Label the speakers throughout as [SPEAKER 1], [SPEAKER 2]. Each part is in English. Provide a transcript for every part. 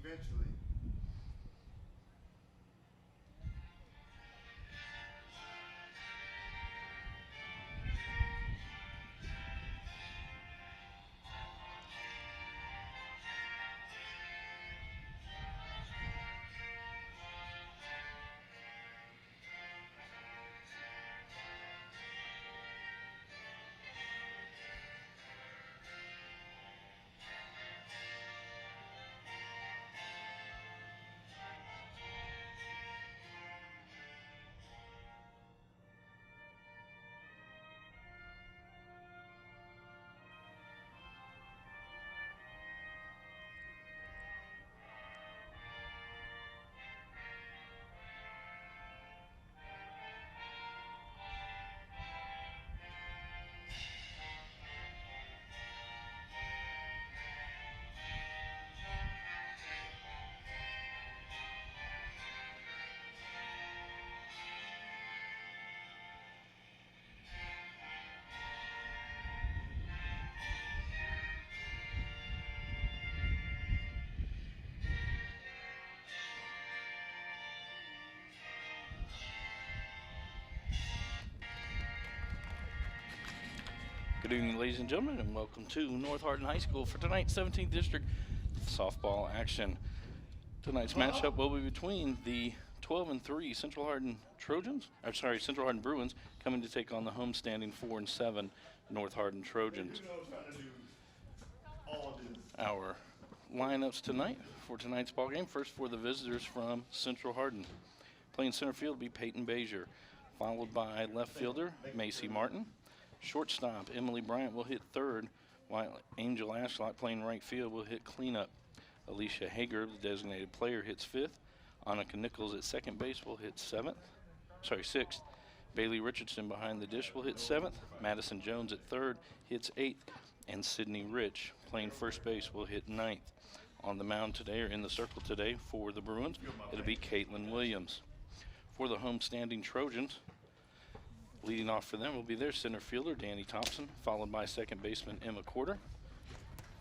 [SPEAKER 1] eventually.
[SPEAKER 2] Good evening, ladies and gentlemen, and welcome to North Hardin High School for tonight's 17th District softball action. Tonight's matchup will be between the 12-3 Central Hardin Central Hardin Bruins coming to take on the homestanding 4-7 North Hardin Trojans. Our lineups tonight for tonight's ball game. First for the visitors from Central Hardin. Playing center field will be Peyton Bazier, followed by left fielder Macy Martin. Shortstop Emily Bryant will hit third, while Angel Ashlot playing right field will hit cleanup. Alicia Hager, the designated player, hits fifth. Annika Nichols at second base will hit sixth. Bailey Richardson behind the dish will hit seventh. Madison Jones at third hits eighth. And Sydney Rich playing first base will hit ninth. On the mound today, or in the circle today, for the Bruins, it'll be Caitlin Williams. For the homestanding Trojans, leading off for them will be their center fielder, Danny Thompson, followed by second baseman Emma Corder.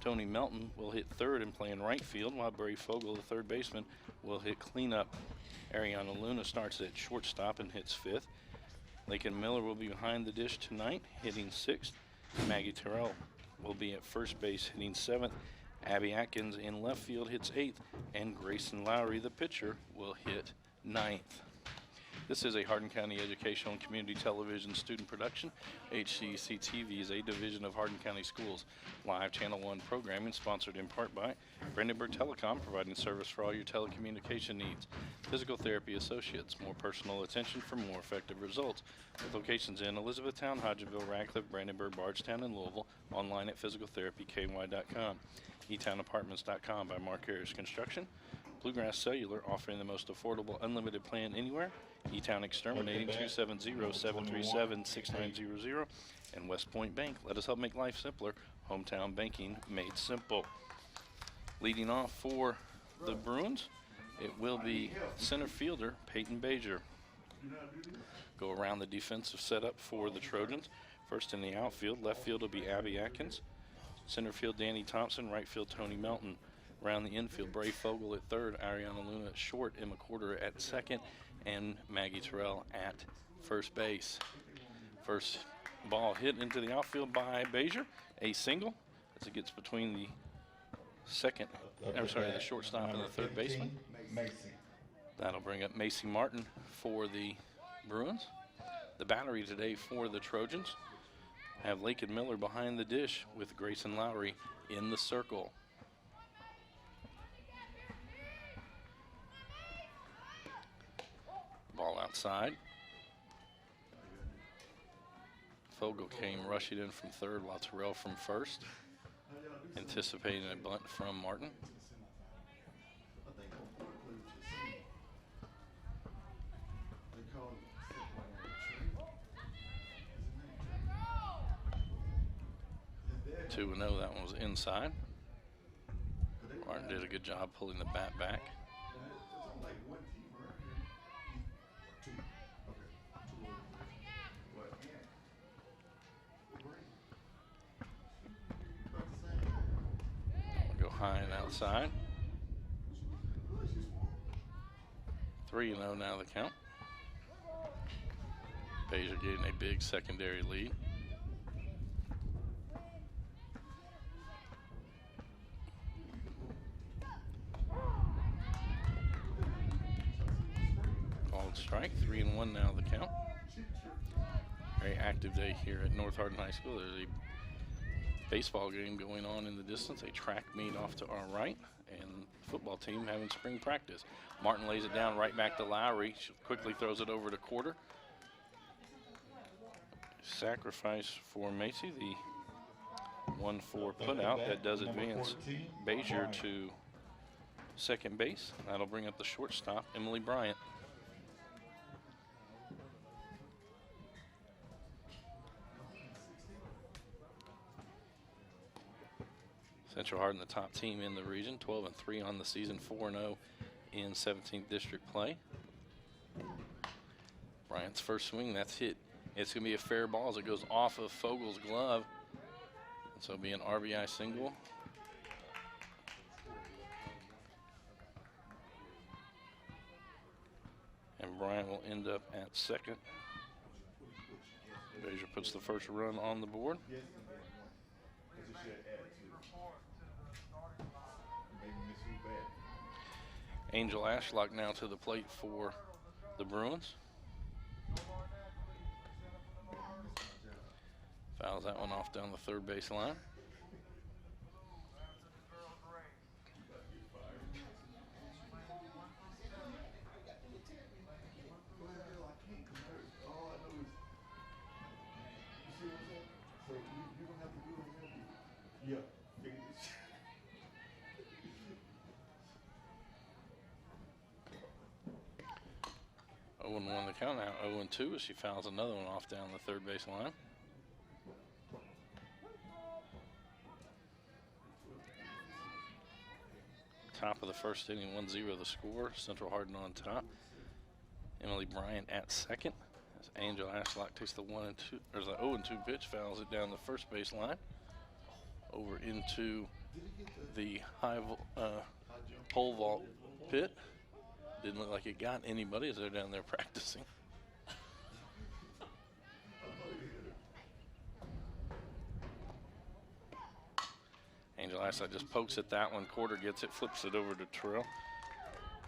[SPEAKER 2] Tony Melton will hit third and play in right field, while Bray Fogel, the third baseman, will hit cleanup. Ariana Luna starts at shortstop and hits fifth. Lakin Miller will be behind the dish tonight, hitting sixth. Maggie Terrell will be at first base, hitting seventh. Abby Atkins in left field hits eighth, and Grayson Lowry, the pitcher, will hit ninth. This is a Hardin County Educational and Community Television student production. HCEC-TV is a division of Hardin County Schools. Live Channel 1 programming sponsored in part by Brandenburg Telecom, providing service for all your telecommunication needs. Physical Therapy Associates, more personal attention for more effective results. With locations in Elizabethtown, Hodgenville, Radcliffe, Brandenburg, Bardstown, and Louisville. Online at physicaltherapyky.com. eTownApartments.com by Mark Harris Construction. Bluegrass Cellular, offering the most affordable unlimited plan anywhere. E-Town Exterminating, 270-737-6900. And West Point Bank, let us help make life simpler. Hometown banking made simple. Leading off for the Bruins, it will be center fielder Peyton Bazier. Go around the defensive setup for the Trojans. First in the outfield, left field will be Abby Atkins. Center field Danny Thompson, right field Tony Melton. Around the infield, Bray Fogel at third, Ariana Luna at short, Emma Corder at second, and Maggie Terrell at first base. First ball hit into the outfield by Bazier, a single as it gets between the the shortstop and the third baseman. That'll bring up Macy Martin for the Bruins. The battery today for the Trojans have Lakin Miller behind the dish with Grayson Lowry in the circle. Ball outside. Fogel came rushing in from third, while Terrell from first, anticipating a bunt from Martin. Two and 0, that one was inside. Martin did a good job pulling the bat back. Go high and outside. 3-0 now the count. Bezier getting a big secondary lead. Called strike, 3-1 now the count. Very active day here at North Hardin High School. There's a baseball game going on in the distance, a track meet off to our right, and football team having spring practice. Martin lays it down right back to Lowry. She quickly throws it over to Quarter. Sacrifice for Macy, the 1-4 put out. That does advance Bezier to second base. That'll bring up the shortstop, Emily Bryant. Central Hardin, the top team in the region, 12-3 on the season, 4-0 in 17th district play. Bryant's first swing, that's hit. It's going to be a fair ball as it goes off of Fogel's glove. So it'll be an RBI single. And Bryant will end up at second. Bezier puts the first run on the board. Angel Ashlock now to the plate for the Bruins. Fouls that one off down the third base line. Oh, 0-1 the count now. 0-2 as she fouls another one off down the third base line. Top of the first inning, 1-0 the score. Central Hardin on top. Emily Bryant at second. As Angel Ashlock takes the 1-2, or the 0-2 pitch, fouls it down the first base line. Over into the high pole vault pit. Didn't look like it got anybody as they're down there practicing. Angel Ashlock just pokes at that one. Quarter gets it, flips it over to Terrell.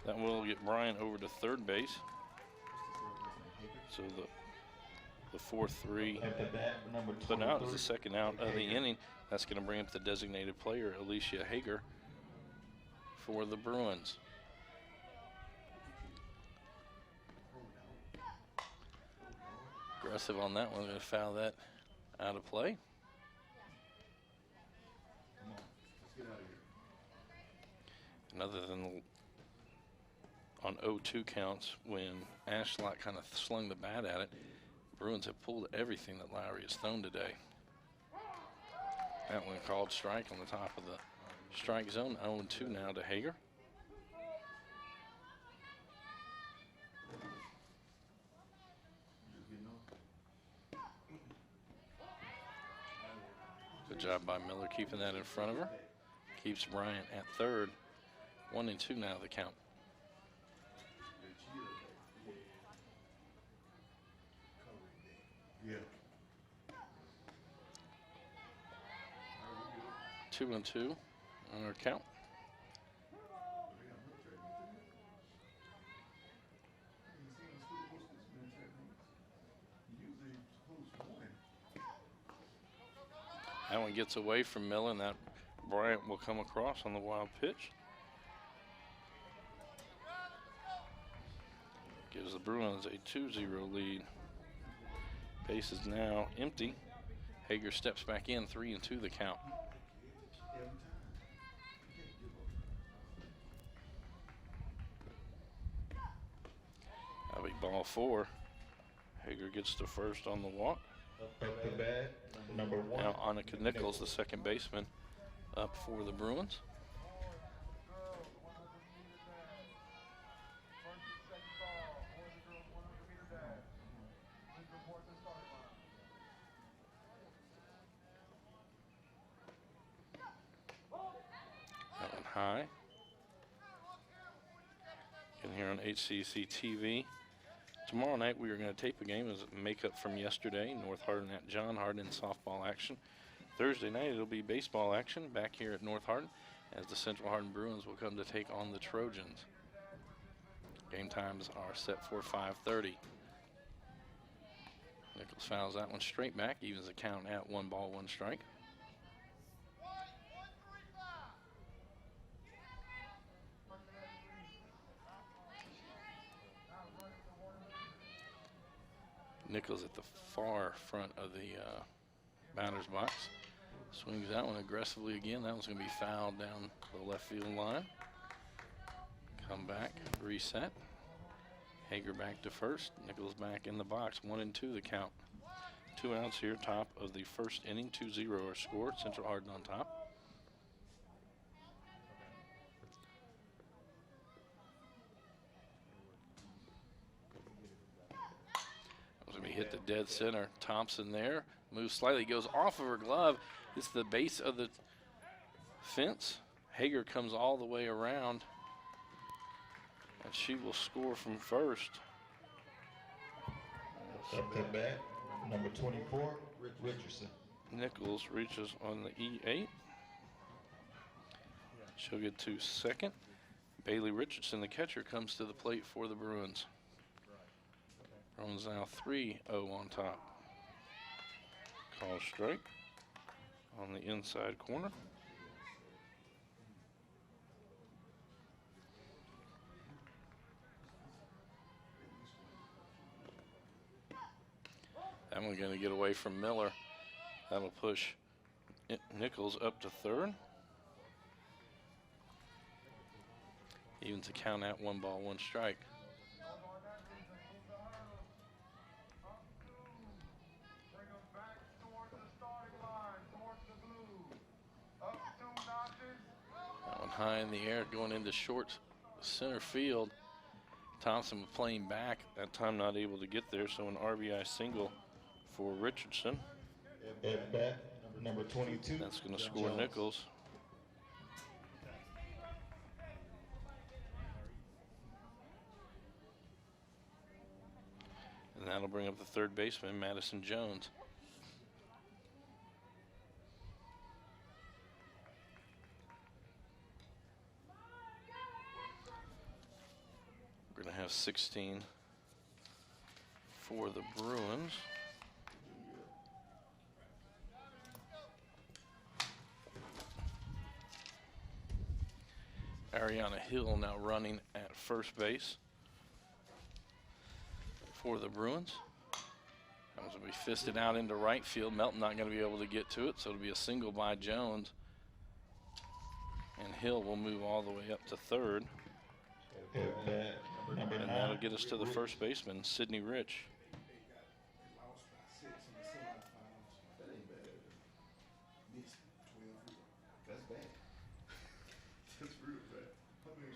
[SPEAKER 2] That will get Bryant over to third base. So the 4-3 put out is the second out of the inning. That's going to bring up the designated player, Alicia Hager, for the Bruins. Aggressive on that one, going to foul that out of play. And other than on 0-2 counts, when Ashlock kind of slung the bat at it, Bruins have pulled everything that Lowry has thrown today. That one called strike on the top of the strike zone. 0-2 now to Hager. Good job by Miller keeping that in front of her. Keeps Bryant at third. 1-2 now the count.
[SPEAKER 1] Yeah.
[SPEAKER 2] 2-2 on our count. That one gets away from Miller, and that Bryant will come across on the wild pitch. Gives the Bruins a 2-0 lead. Base is now empty. Hager steps back in, 3-2 the count. That'll be ball 4. Hager gets to first on the walk.
[SPEAKER 1] Up the bat, number 1.
[SPEAKER 2] Now Annika Nichols, the second baseman, up for the Bruins. That one high. Can here on HCEC-TV. Tomorrow night we are going to tape a game as a makeup from yesterday. North Hardin at John Hardin softball action. Thursday night it'll be baseball action back here at North Hardin as the Central Hardin Bruins will come to take on the Trojans. Game times are set for 5:30. Nichols fouls that one straight back, evens the count at 1 ball, 1 strike. Nichols at the far front of the batter's box. Swings that one aggressively again. That one's going to be fouled down the left field line. Come back, reset. Hager back to first. Nichols back in the box. 1-2 the count. 2 outs here, top of the first inning. 2-0 are scored. Central Hardin on top. That was going to be hit to dead center. Thompson there. Moves slightly, goes off of her glove. It's the base of the fence. Hager comes all the way around. And she will score from first.
[SPEAKER 1] Up to bat, number 24, Richardson.
[SPEAKER 2] Nichols reaches on the E8. She'll get to second. Bailey Richardson, the catcher, comes to the plate for the Bruins. Bruins now 3-0 on top. Call strike on the inside corner. That one's going to get away from Miller. That'll push Nichols up to third. Evens the count at 1 ball, 1 strike. That one high in the air going into short center field. Thompson was playing back, that time not able to get there, so an RBI single for Richardson.
[SPEAKER 1] At bat, number 22.
[SPEAKER 2] That's going to score Nichols. And that'll bring up the third baseman, Madison Jones. We're going to have 16 for the Bruins. Ariana Hill now running at first base for the Bruins. That one's going to be fisted out into right field. Melton not going to be able to get to it, so it'll be a single by Jones. And Hill will move all the way up to third. And that'll get us to the first baseman, Sidney Rich.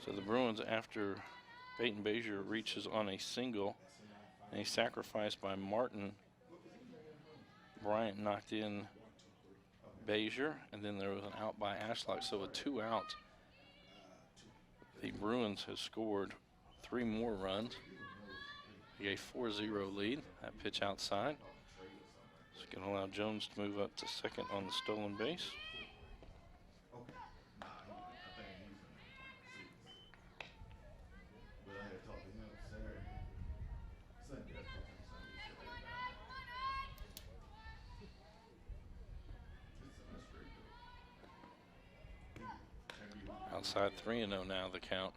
[SPEAKER 2] So the Bruins, after Peyton Bazier reaches on a single, and a sacrifice by Martin, Bryant knocked in Bazier, and then there was an out by Ashlock. So with 2 outs, the Bruins have scored 3 more runs. A 4-0 lead. That pitch outside. It's going to allow Jones to move up to second on the stolen base. Outside 3-0 now the count.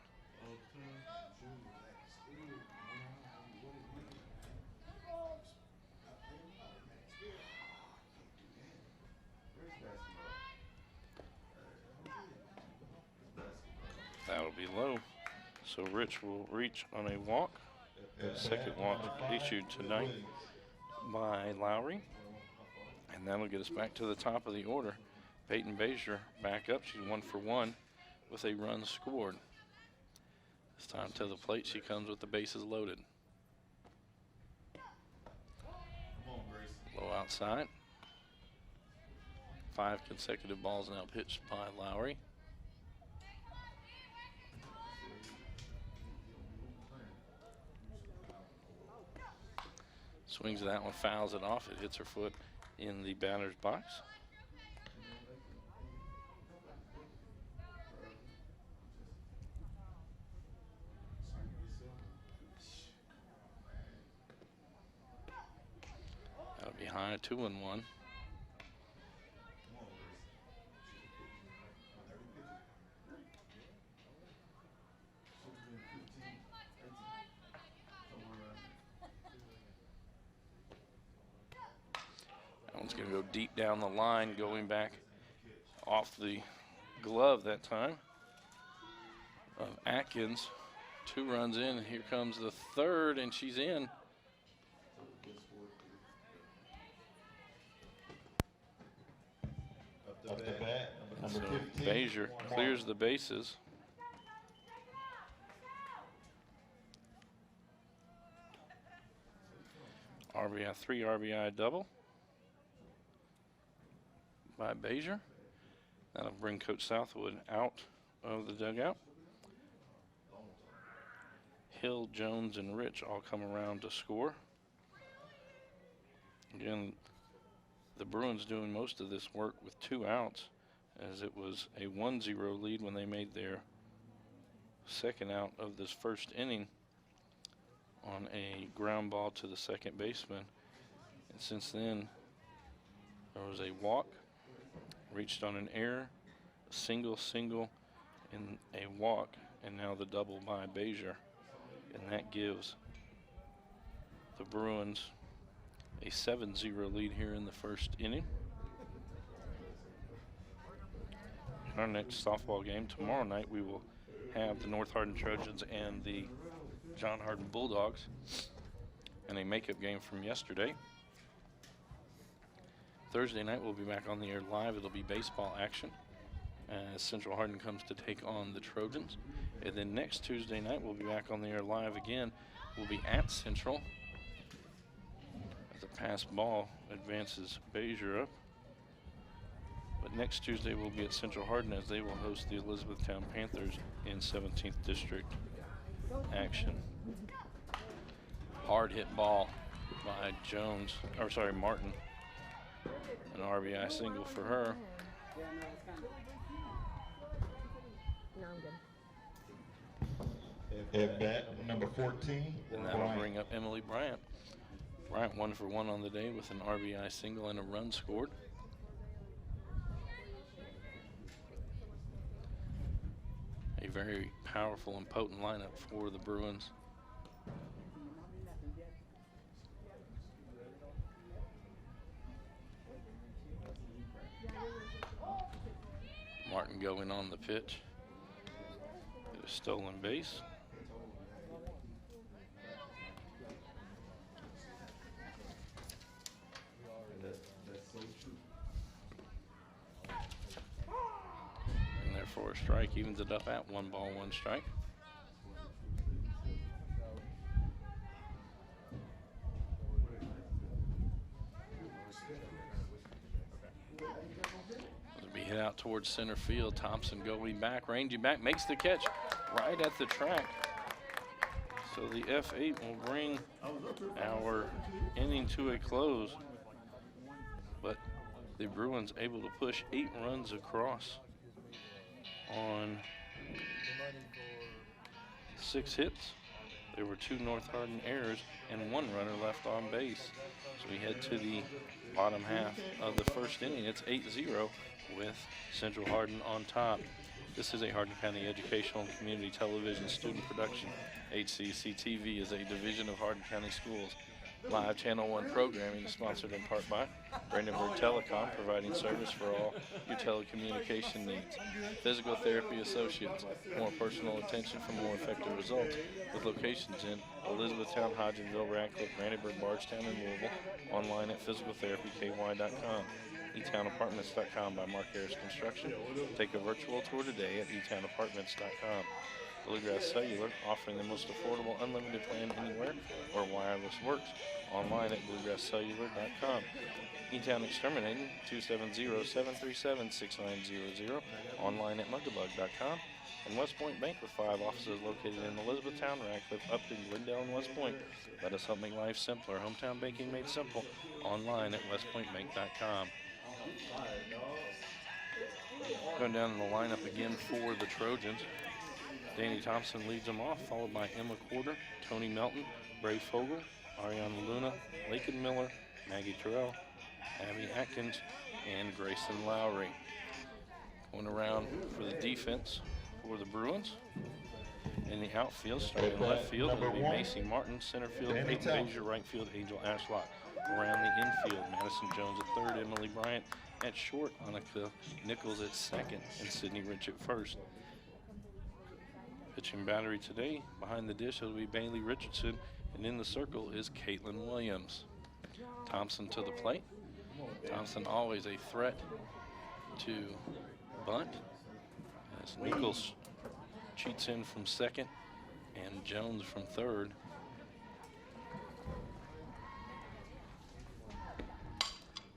[SPEAKER 2] That'll be low. So Rich will reach on a walk. Second walk issued tonight by Lowry. And that'll get us back to the top of the order. Peyton Bazier back up. She's 1 for 1 with a run scored. This time to the plate she comes with the bases loaded. Low outside. 5 consecutive balls now pitched by Lowry. Swings that one, fouls it off. It hits her foot in the batter's box. That'll be high, 2-1. That one's going to go deep down the line, going back off the glove that time of Atkins. 2 runs in, and here comes the third, and she's in.
[SPEAKER 1] Up the bat, number
[SPEAKER 2] So
[SPEAKER 1] 15.
[SPEAKER 2] Bezier clears the bases. RBI, 3 RBI double by Bezier. That'll bring Coach Southwood out of the dugout. Hill, Jones, and Rich all come around to score. Again, the Bruins doing most of this work with 2 outs, as it was a 1-0 lead when they made their second out of this first inning on a ground ball to the second baseman. And since then, there was a walk, reached on an error, a single, and a walk, and now the double by Bezier. And that gives the Bruins a 7-0 lead here in the first inning. In our next softball game tomorrow night, we will have the North Hardin Trojans and the John Hardin Bulldogs in a makeup game from yesterday. Thursday night, we'll be back on the air live. It'll be baseball action as Central Hardin comes to take on the Trojans. And then next Tuesday night, we'll be back on the air live again. We'll be at Central as a pass ball advances Bezier up. But next Tuesday, we'll be at Central Hardin as they will host the Elizabethtown Panthers in 17th District action. Hard hit ball by Martin. An RBI single for her.
[SPEAKER 3] No, I'm good.
[SPEAKER 1] At bat, number 14.
[SPEAKER 2] And that'll bring up Emily Bryant. Bryant 1 for 1 on the day with an RBI single and a run scored. A very powerful and potent lineup for the Bruins. Martin going on the pitch. Get a stolen base. And therefore a strike, evens it up at 1 ball, 1 strike. Hit out towards center field. Thompson going back, ranging back, makes the catch right at the track. So the F8 will bring our inning to a close. But the Bruins able to push 8 runs across on 6 hits. There were 2 North Hardin errors and 1 runner left on base. So we head to the bottom half of the first inning. It's 8-0 with Central Hardin on top. This is a Hardin County Educational and Community Television student production. HCEC-TV is a division of Hardin County Schools. Live Channel 1 programming is sponsored in part by Brandenburg Telecom, providing service for all your telecommunication needs. Physical Therapy Associates, more personal attention for more effective results, with locations in Elizabethtown, Hodgenville, Radcliffe, Brandenburg, Bardstown, and Louisville. Online at physicaltherapyky.com. eTownApartments.com by Mark Harris Construction. Take a virtual tour today at eTownApartments.com. Bluegrass Cellular, offering the most affordable unlimited plan anywhere where wireless works. Online at bluegrasscellular.com. E-Town Exterminating, 270-737-6900. Online at mugabug.com. And West Point Bank with 5 offices located in Elizabethtown, Radcliffe, Upton, Glendale, and West Point. Let us help make life simpler. Hometown banking made simple. Online at westpointbank.com. Going down in the lineup again for the Trojans. Danny Thompson leads them off, followed by Emma Corder, Tony Melton, Bray Fogel, Ariana Luna, Lakin Miller, Maggie Terrell, Abby Atkins, and Grayson Lowry. Going around for the defense for the Bruins. In the outfield, starting in left field, it'll be Macy Martin, center field, Peyton Bazier, right field, Angel Ashlock. Around the infield, Madison Jones at third, Emily Bryant at short, Annika Nichols at second, and Sydney Rich at first. Pitching battery today, behind the dish, it'll be Bailey Richardson, and in the circle is Caitlin Williams. Thompson to the plate. Thompson always a threat to bunt, as Nichols cheats in from second and Jones from third.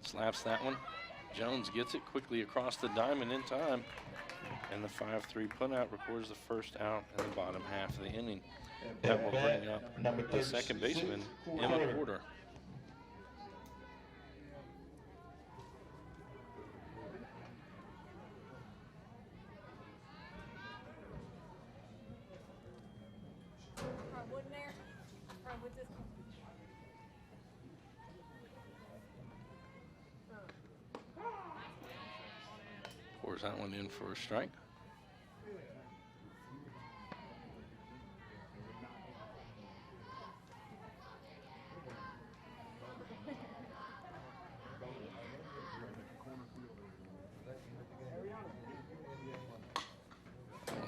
[SPEAKER 2] Slaps that one. Jones gets it quickly across the diamond in time, and the 5-3 putout records the first out in the bottom half of the inning. That will bring up the second baseman, Emma Porter. Pours that one in for a strike.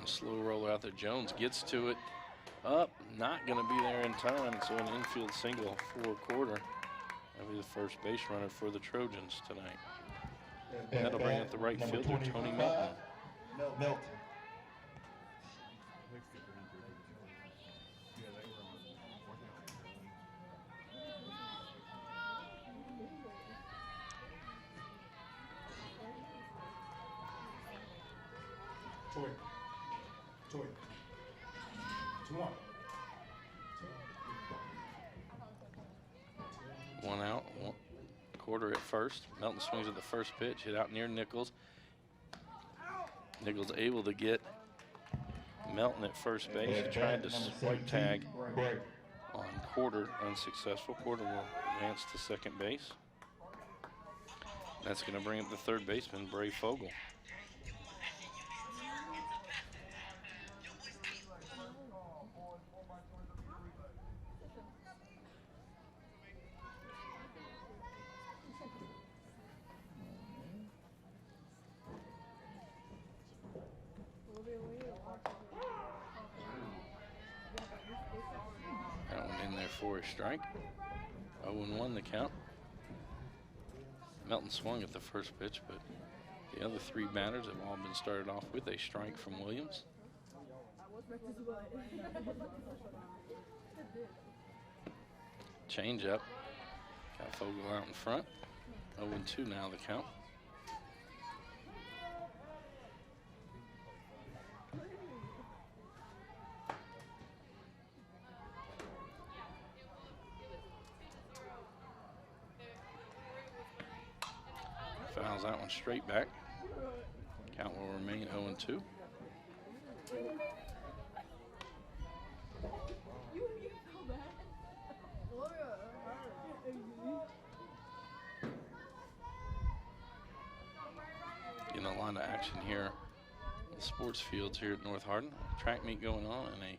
[SPEAKER 2] Slow roller out there. Jones gets to it. Up, not going to be there in time. So an infield single for Corder. That'll be the first base runner for the Trojans tonight. That'll bring up the right fielder, Tony Melton. One out, Corder at first. Melton swings at the first pitch, hit out near Nichols. Nichols able to get Melton at first base. He tried to swipe tag on Corder, unsuccessful. Corder will advance to second base. That's going to bring up the third baseman, Bray Fogel. That one in there for a strike. 0-1 the count. Melton swung at the first pitch, but the other three batters have all been started off with a strike from Williams. Change up. Got Fogel out in front. 0-2 now the count. Fouls that one straight back. Count will remain 0-2. Getting a lot of action here in the sports fields here at North Hardin. Track meet going on and a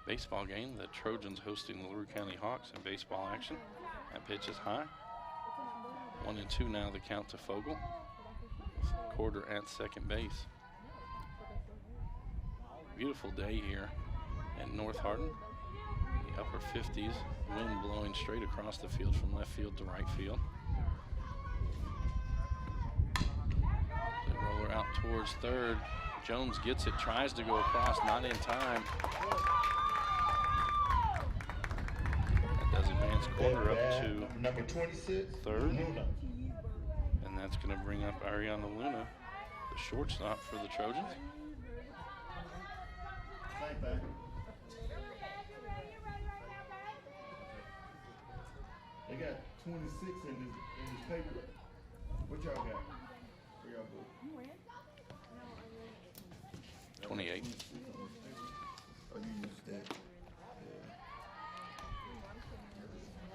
[SPEAKER 2] baseball game. The Trojans hosting the LaRue County Hawks in baseball action. That pitch is high. 1-2 now the count to Fogel. Corder at second base. Beautiful day here at North Hardin. The upper 50s, wind blowing straight across the field from left field to right field. The roller out towards third. Jones gets it, tries to go across, not in time. That does advance quarter up to
[SPEAKER 1] number 26,
[SPEAKER 2] third.
[SPEAKER 1] Luna.
[SPEAKER 2] And that's going to bring up Ariana Luna, the shortstop for the Trojans.
[SPEAKER 1] Same thing. They got 26 in this paper. What y'all got? Where y'all go?
[SPEAKER 2] 28.
[SPEAKER 1] Oh, you used that. Yeah.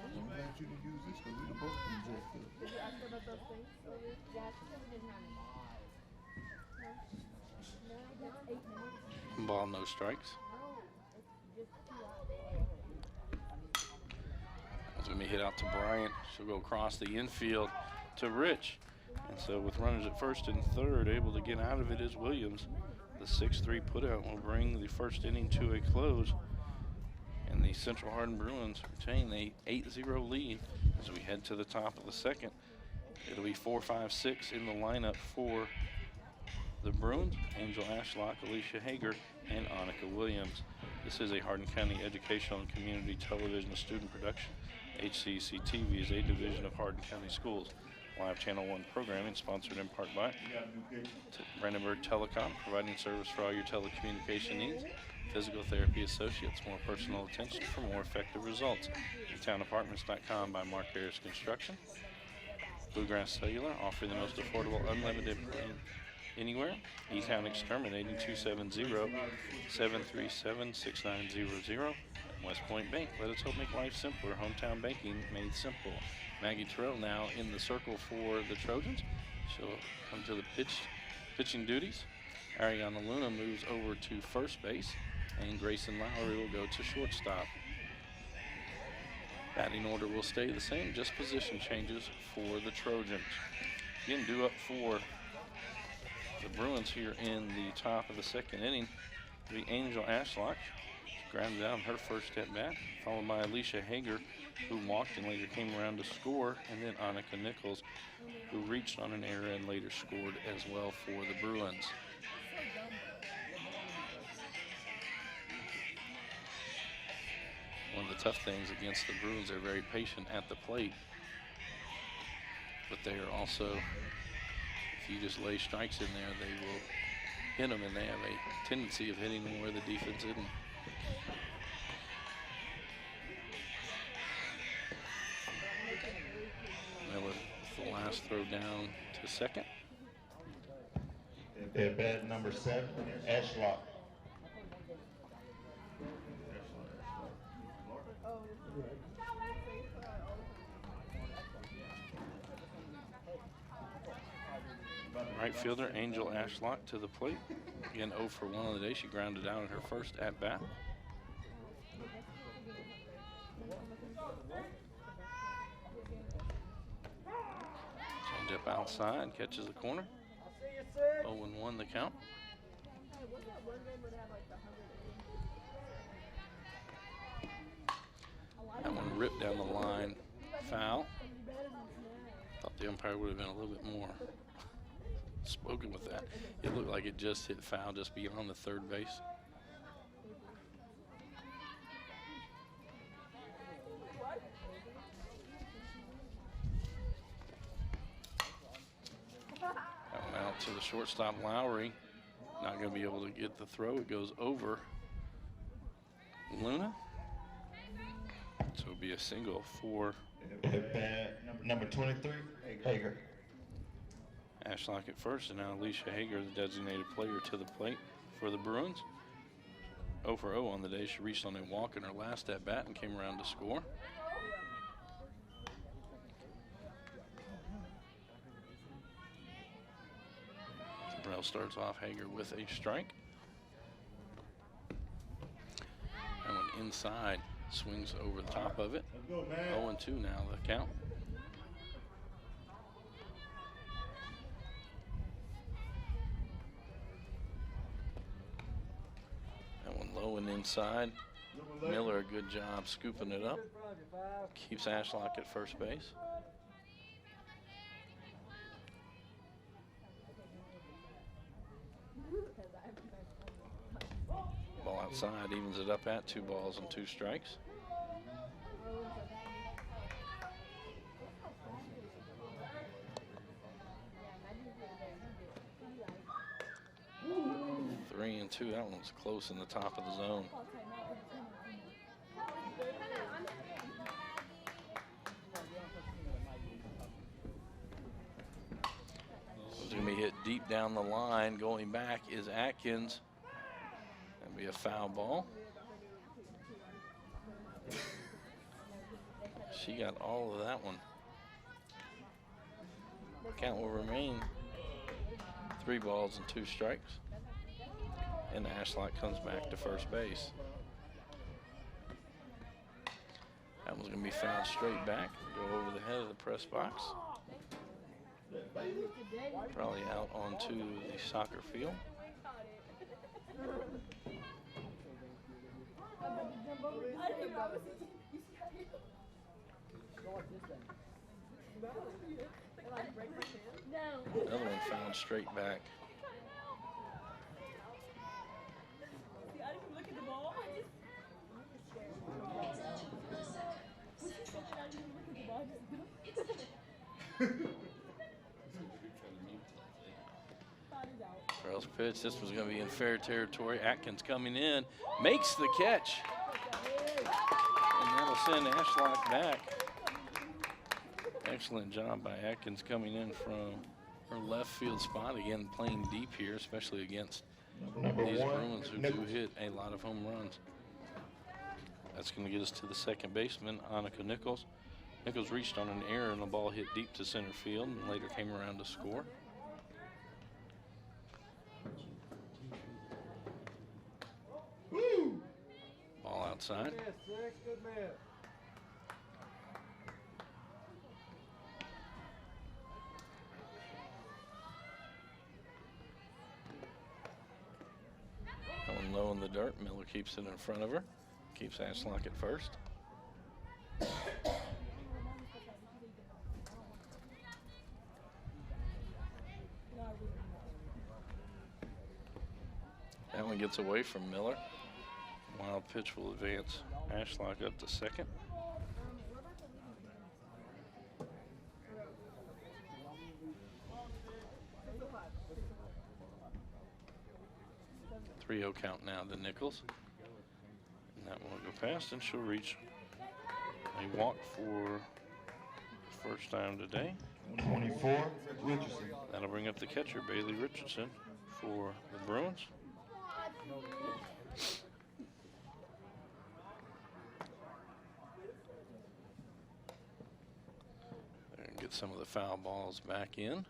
[SPEAKER 1] I'm glad you didn't use this because we both rejected.
[SPEAKER 3] Did you ask her about those things? Yeah, she said we didn't have any. No, that's 8 minutes.
[SPEAKER 2] Ball, no strikes.
[SPEAKER 3] No, it's just 2 out.
[SPEAKER 2] That's going to be hit out to Bryant. She'll go across the infield to Rich. And so with runners at first and third, able to get out of it is Williams. The 6-3 putout will bring the first inning to a close. And the Central Hardin Bruins retain the 8-0 lead as we head to the top of the second. It'll be 4-5-6 in the lineup for the Bruins: Angel Ashlock, Alicia Hager, and Annika Williams. This is a Hardin County Educational and Community Television student production. HCEC-TV is a division of Hardin County Schools. Live Channel 1 programming sponsored in part by Brandenburg Telecom, providing service for all your telecommunication needs. Physical Therapy Associates, more personal attention for more effective results. ETownapartments.com by Mark Harris Construction. Bluegrass Cellular, offering the most affordable unlimited plan anywhere. E-Town Exterminating, 270-737-6900. West Point Bank, let us help make life simpler. Hometown banking made simple. Maggie Terrell now in the circle for the Trojans. She'll come to the pitching duties. Ariana Luna moves over to first base, and Grayson Lowry will go to shortstop. Batting order will stay the same, just position changes for the Trojans. Again, due up for the Bruins here in the top of the second inning will be Angel Ashlock. She grounded down her first at bat, followed by Alicia Hager, who walked and later came around to score, and then Annika Nichols, who reached on an error and later scored as well for the Bruins. One of the tough things against the Bruins, they're very patient at the plate, but they are also, if you just lay strikes in there, they will hit them, and they have a tendency of hitting them where the defense isn't. Miller with the last throw down to second.
[SPEAKER 1] At bat number 7, Ashlock.
[SPEAKER 2] Right fielder Angel Ashlock to the plate. Again, 0 for 1 on the day. She grounded out in her first at bat. Change up outside, catches the corner. 0-1 the count. That one ripped down the line. Foul. Thought the umpire would have been a little bit more spoken with that. It looked like it just hit foul just beyond the third base. That one out to the shortstop, Lowry. Not going to be able to get the throw. It goes over Luna. So it'll be a single for
[SPEAKER 1] At bat number 23, Hager.
[SPEAKER 2] Ashlock at first, and now Alicia Hager, the designated player, to the plate for the Bruins. 0 for 0 on the day. She reached on a walk in her last at bat and came around to score. Burrell starts off Hager with a strike. That one inside, swings over the top of it. 0-2 now the count. That one low and inside. Miller, a good job scooping it up. Keeps Ashlock at first base. outside, evens it up at 2 balls and 2 strikes. Three and 2. That one's close in the top of the zone. It's going to be hit deep down the line. Going back is Atkins. That'll be a foul ball. She got all of that one. Count will remain 3 balls and 2 strikes. And Ashlock comes back to first base. That one's going to be fouled straight back. Go over the head of the press box. Probably out onto the soccer field. Another one fouled straight back. Trails pitch. This was going to be in fair territory. Atkins coming in, makes the catch. And that'll send Ashlock back. Excellent job by Atkins coming in from her left field spot. Again, playing deep here, especially against these Bruins who do hit a lot of home runs. That's going to get us to the second baseman, Annika Nichols. Nichols reached on an error and the ball hit deep to center field and later came around to score.
[SPEAKER 1] Woo!
[SPEAKER 2] Ball outside.
[SPEAKER 4] Good man.
[SPEAKER 2] Going low in the dirt. Miller keeps it in front of her. Keeps Ashlock at first. That one gets away from Miller. Wild pitch will advance Ashlock up to second. Three-0 count now to Nichols. And that won't go past, and she'll reach a walk for the first time today.
[SPEAKER 1] 24, Richardson.
[SPEAKER 2] That'll bring up the catcher, Bailey Richardson, for the Bruins. And get some of the foul balls back in.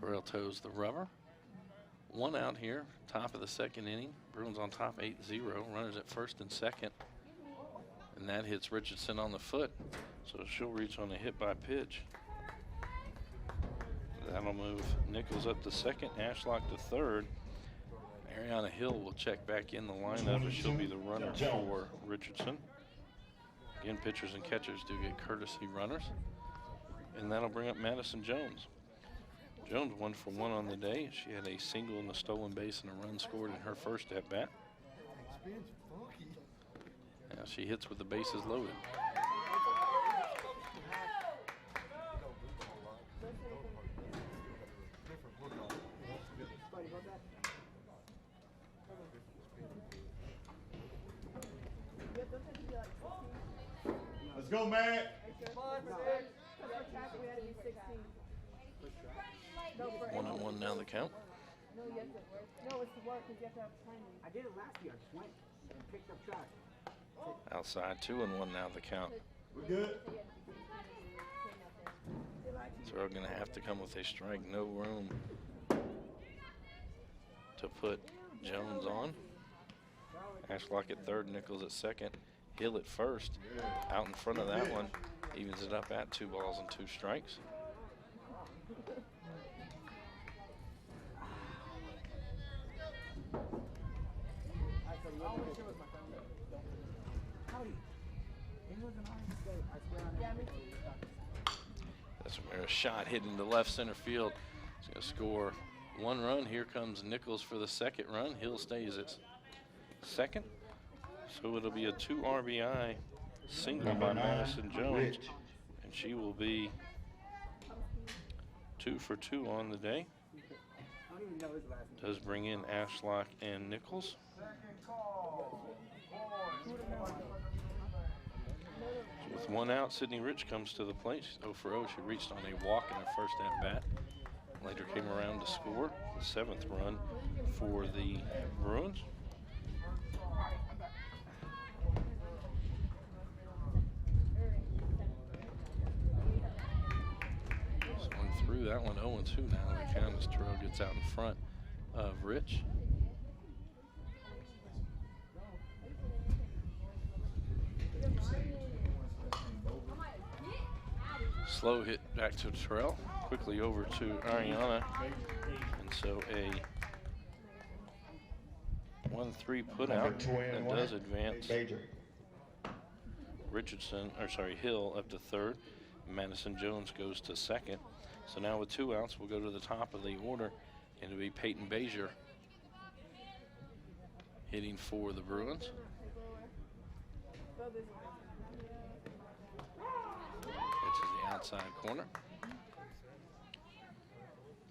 [SPEAKER 2] Terrell toes the rubber. One out here, top of the second inning. Bruins on top 8-0. Runners at first and second. And that hits Richardson on the foot. So she'll reach on a hit by pitch. That'll move Nichols up to second, Ashlock to third. Ariana Hill will check back in the lineup, and she'll be the runner for Richardson. Again, pitchers and catchers do get courtesy runners. And that'll bring up Madison Jones. Jones 1 for 1 on the day. She had a single and a stolen base and a run scored in her first at bat. Now she hits with the bases loaded.
[SPEAKER 1] Let's go, Matt.
[SPEAKER 2] 1-1 now the count.
[SPEAKER 3] No, you have to work. No, it's the work because you have to have timing.
[SPEAKER 4] I did it last year. I just went and picked up trash.
[SPEAKER 2] Outside 2-1 now the count.
[SPEAKER 1] We're good.
[SPEAKER 2] So we're going to have to come with a strike. No room to put Jones on. Ashlock at third, Nichols at second. Hill at first. Out in front of that one. Evens it up at 2 balls and 2 strikes. That's a shot hitting the left center field. It's going to score 1 run. Here comes Nichols for the second run. Hill stays at second. So it'll be a 2 RBI single by Madison Jones. And she will be 2 for 2 on the day. Does bring in Ashlock and Nichols. So with 1 out, Sydney Rich comes to the plate. She's 0 for 0. She reached on a walk in her first at-bat. Later came around to score the 7th run for the Bruins. Swung through that one, 0-2 now. The count as Terrell gets out in front of Rich. Slow hit back to Terrell, quickly over to Ariana, and so a 1-3 put out that does advance Hill up to third. Madison Jones goes to second. So now with 2 outs, we'll go to the top of the order, and it'll be Peyton Bazier hitting for the Bruins. The outside corner.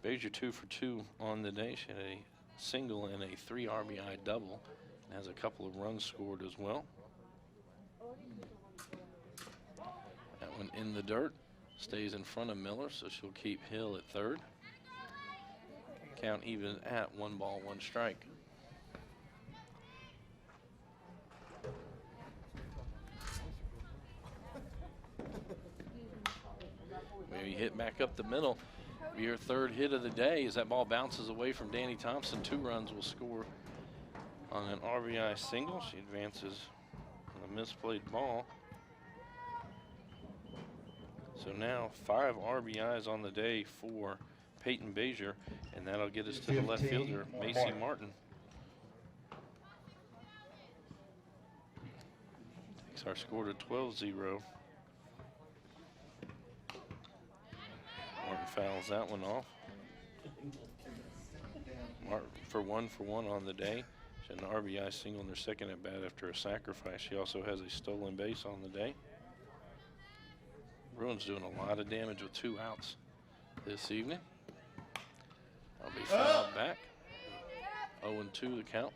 [SPEAKER 2] Bazier 2 for 2 on the day. She had a single and a 3 RBI double. And has a couple of runs scored as well. That one in the dirt. Stays in front of Miller, so she'll keep Hill at third. Count even at 1 ball, 1 strike. Maybe hit back up the middle. Be her 3rd hit of the day as that ball bounces away from Danny Thompson. 2 runs will score on an RBI single. She advances on a misplayed ball. So now 5 RBIs on the day for Peyton Bazier, and that'll get us to the left fielder, Macy Martin. Takes our score to 12-0. Martin fouls that one off. Martin for one on the day. She had an RBI single in her second at bat after a sacrifice. She also has a stolen base on the day. Bruins doing a lot of damage with 2 outs this evening. I'll be fouled back. 0-2 the count.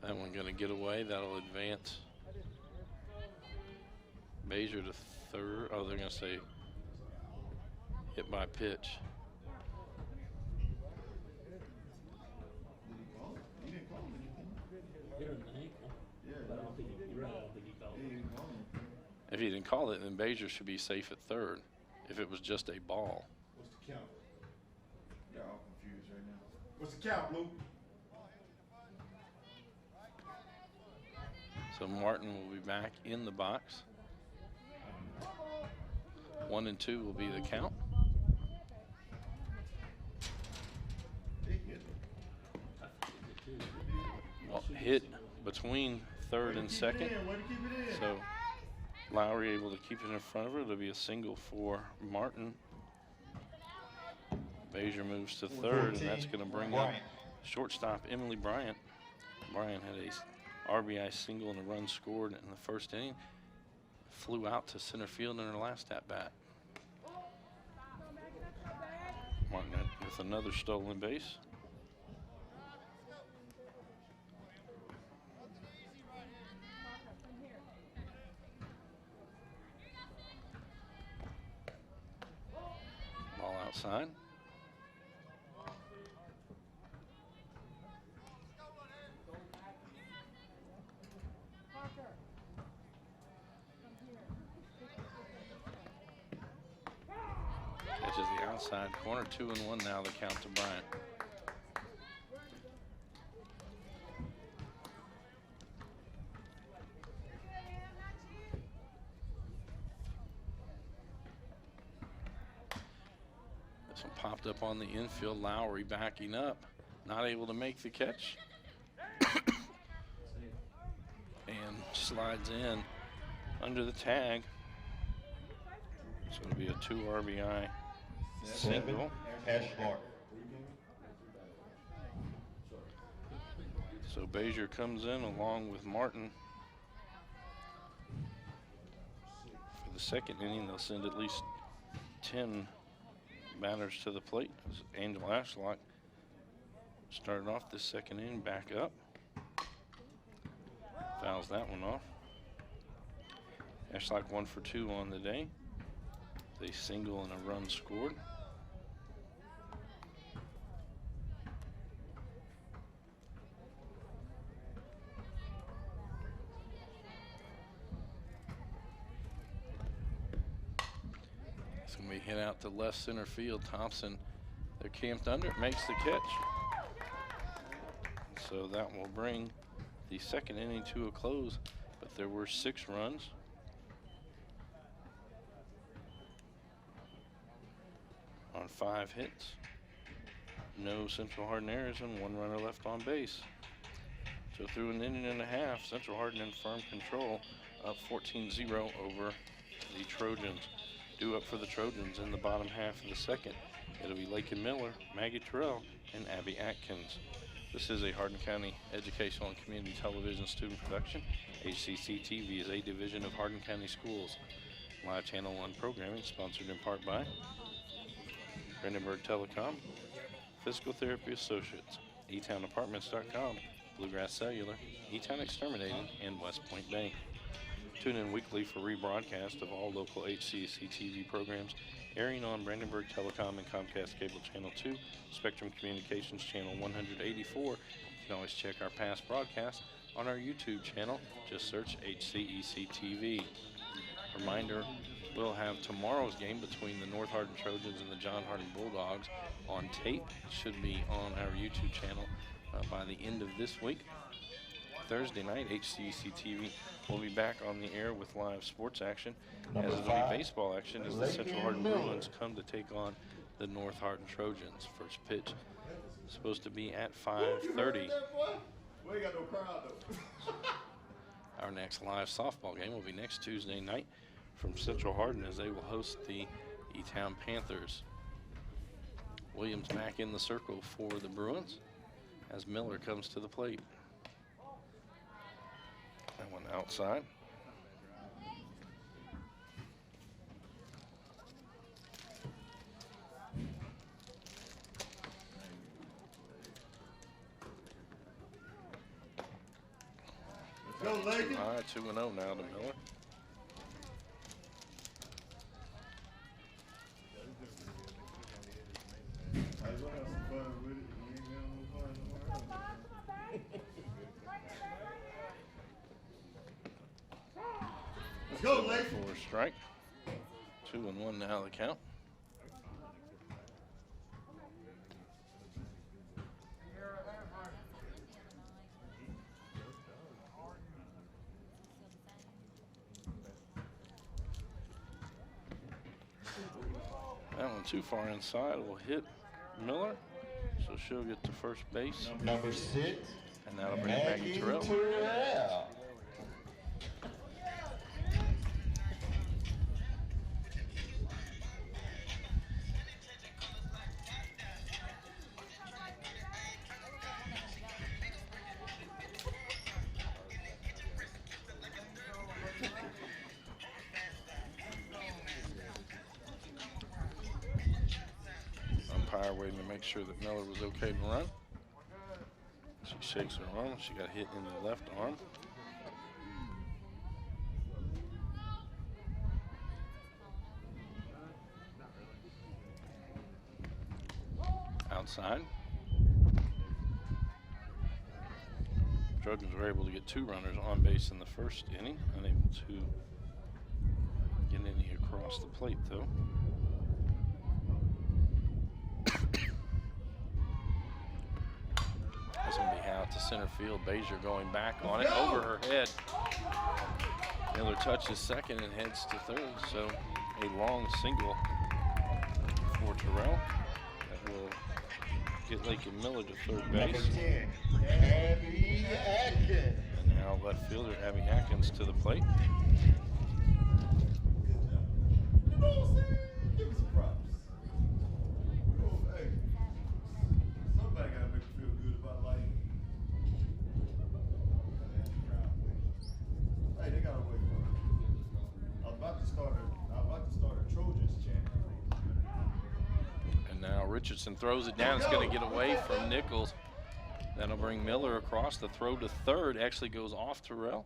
[SPEAKER 2] That one going to get away. That'll advance Bazier to third. Oh, they're going to say hit by pitch. If he didn't call it, then Bazier should be safe at third if it was just a ball.
[SPEAKER 1] What's the count? Y'all all confused right now. What's the count, Luke?
[SPEAKER 2] So Martin will be back in the box. 1-2 will be the count. Well, hit between third and second. So Lowry able to keep it in front of her. It'll be a single for Martin. Bazier moves to third, and that's going to bring up shortstop Emily Bryant. Bryant had a RBI single and a run scored in the first inning. Flew out to center field in her last at-bat. Martin with another stolen base. Ball outside. Catches the outside corner. 2-1 now, the count to Bryant. one popped up on the infield. Lowry backing up, not able to make the catch. And slides in under the tag. So it'll be a 2 RBI single.
[SPEAKER 5] Hash mark.
[SPEAKER 2] So Bazier comes in along with Martin. For the second inning, they'll send at least 10 batters to the plate. As Angel Ashlock started off this second inning, back up. Fouls that one off. Ashlock 1 for 2 on the day. They single and a run scored. It's going to be hit out to left center field. Thompson, they're camped under it, makes the catch. So that will bring the second inning to a close, but there were 6 runs. On 5 hits. No Central Hardin errors and 1 runner left on base. So through an inning and a half, Central Hardin in firm control, up 14-0 over the Trojans. Due up for the Trojans in the bottom half of the second. It'll be Lakin Miller, Maggie Terrell, and Abby Atkins. This is a Hardin County Educational and Community Television student production. HCEC-TV is a division of Hardin County Schools. Live Channel 1 programming sponsored in part by Brandenburg Telecom, Physical Therapy Associates, eTownApartments.com, Bluegrass Cellular, eTown Exterminating, and West Point Bank. Tune in weekly for rebroadcast of all local HCEC-TV programs airing on Brandenburg Telecom and Comcast Cable Channel 2, Spectrum Communications Channel 184. You can always check our past broadcasts on our YouTube channel. Just search HCEC-TV. Reminder, we'll have tomorrow's game between the North Hardin Trojans and the John Hardin Bulldogs on tape. It should be on our YouTube channel by the end of this week. Thursday night, HCEC-TV will be back on the air with live sports action, as it'll be baseball action as the Central Hardin Bruins come to take on the North Hardin Trojans. First pitch supposed to be at 5:30.
[SPEAKER 1] We ain't got no crowd though.
[SPEAKER 2] Our next live softball game will be next Tuesday night from Central Hardin as they will host the E-Town Panthers. Williams back in the circle for the Bruins as Miller comes to the plate. That one outside.
[SPEAKER 1] Let's go, Lakin.
[SPEAKER 2] All right, 2-0 now to Miller.
[SPEAKER 1] I was gonna have some fun with it. We ain't got no fun tomorrow. Let's go, Lakin.
[SPEAKER 2] For a strike. 2-1 now the count. That one too far inside will hit Miller, so she'll get to first base,
[SPEAKER 5] Number 6,
[SPEAKER 2] and that'll bring Maggie Terrell. Umpire waiting to make sure that Miller was okay to run. She shakes her arm. She got hit in the left arm. Outside. Trojans were able to get 2 runners on base in the first inning, unable to get any across the plate though. That's going to be out to center field. Bazier going back on it, over her head. Miller touches second and heads to third, so a long single for Terrell. will get Lakin Miller to third
[SPEAKER 1] Number
[SPEAKER 2] base.
[SPEAKER 1] 10, Abby Atkins.
[SPEAKER 2] And now left fielder Abby Atkins to the plate.
[SPEAKER 1] You know what I'm saying? Give me some props. Oh, hey, somebody gotta make you feel good about life. Hey, they gotta wait for it. I was about to start a Trojans chant.
[SPEAKER 2] And now Richardson throws it down. It's going to get away from Nichols. That'll bring Miller across. The throw to third actually goes off Terrell.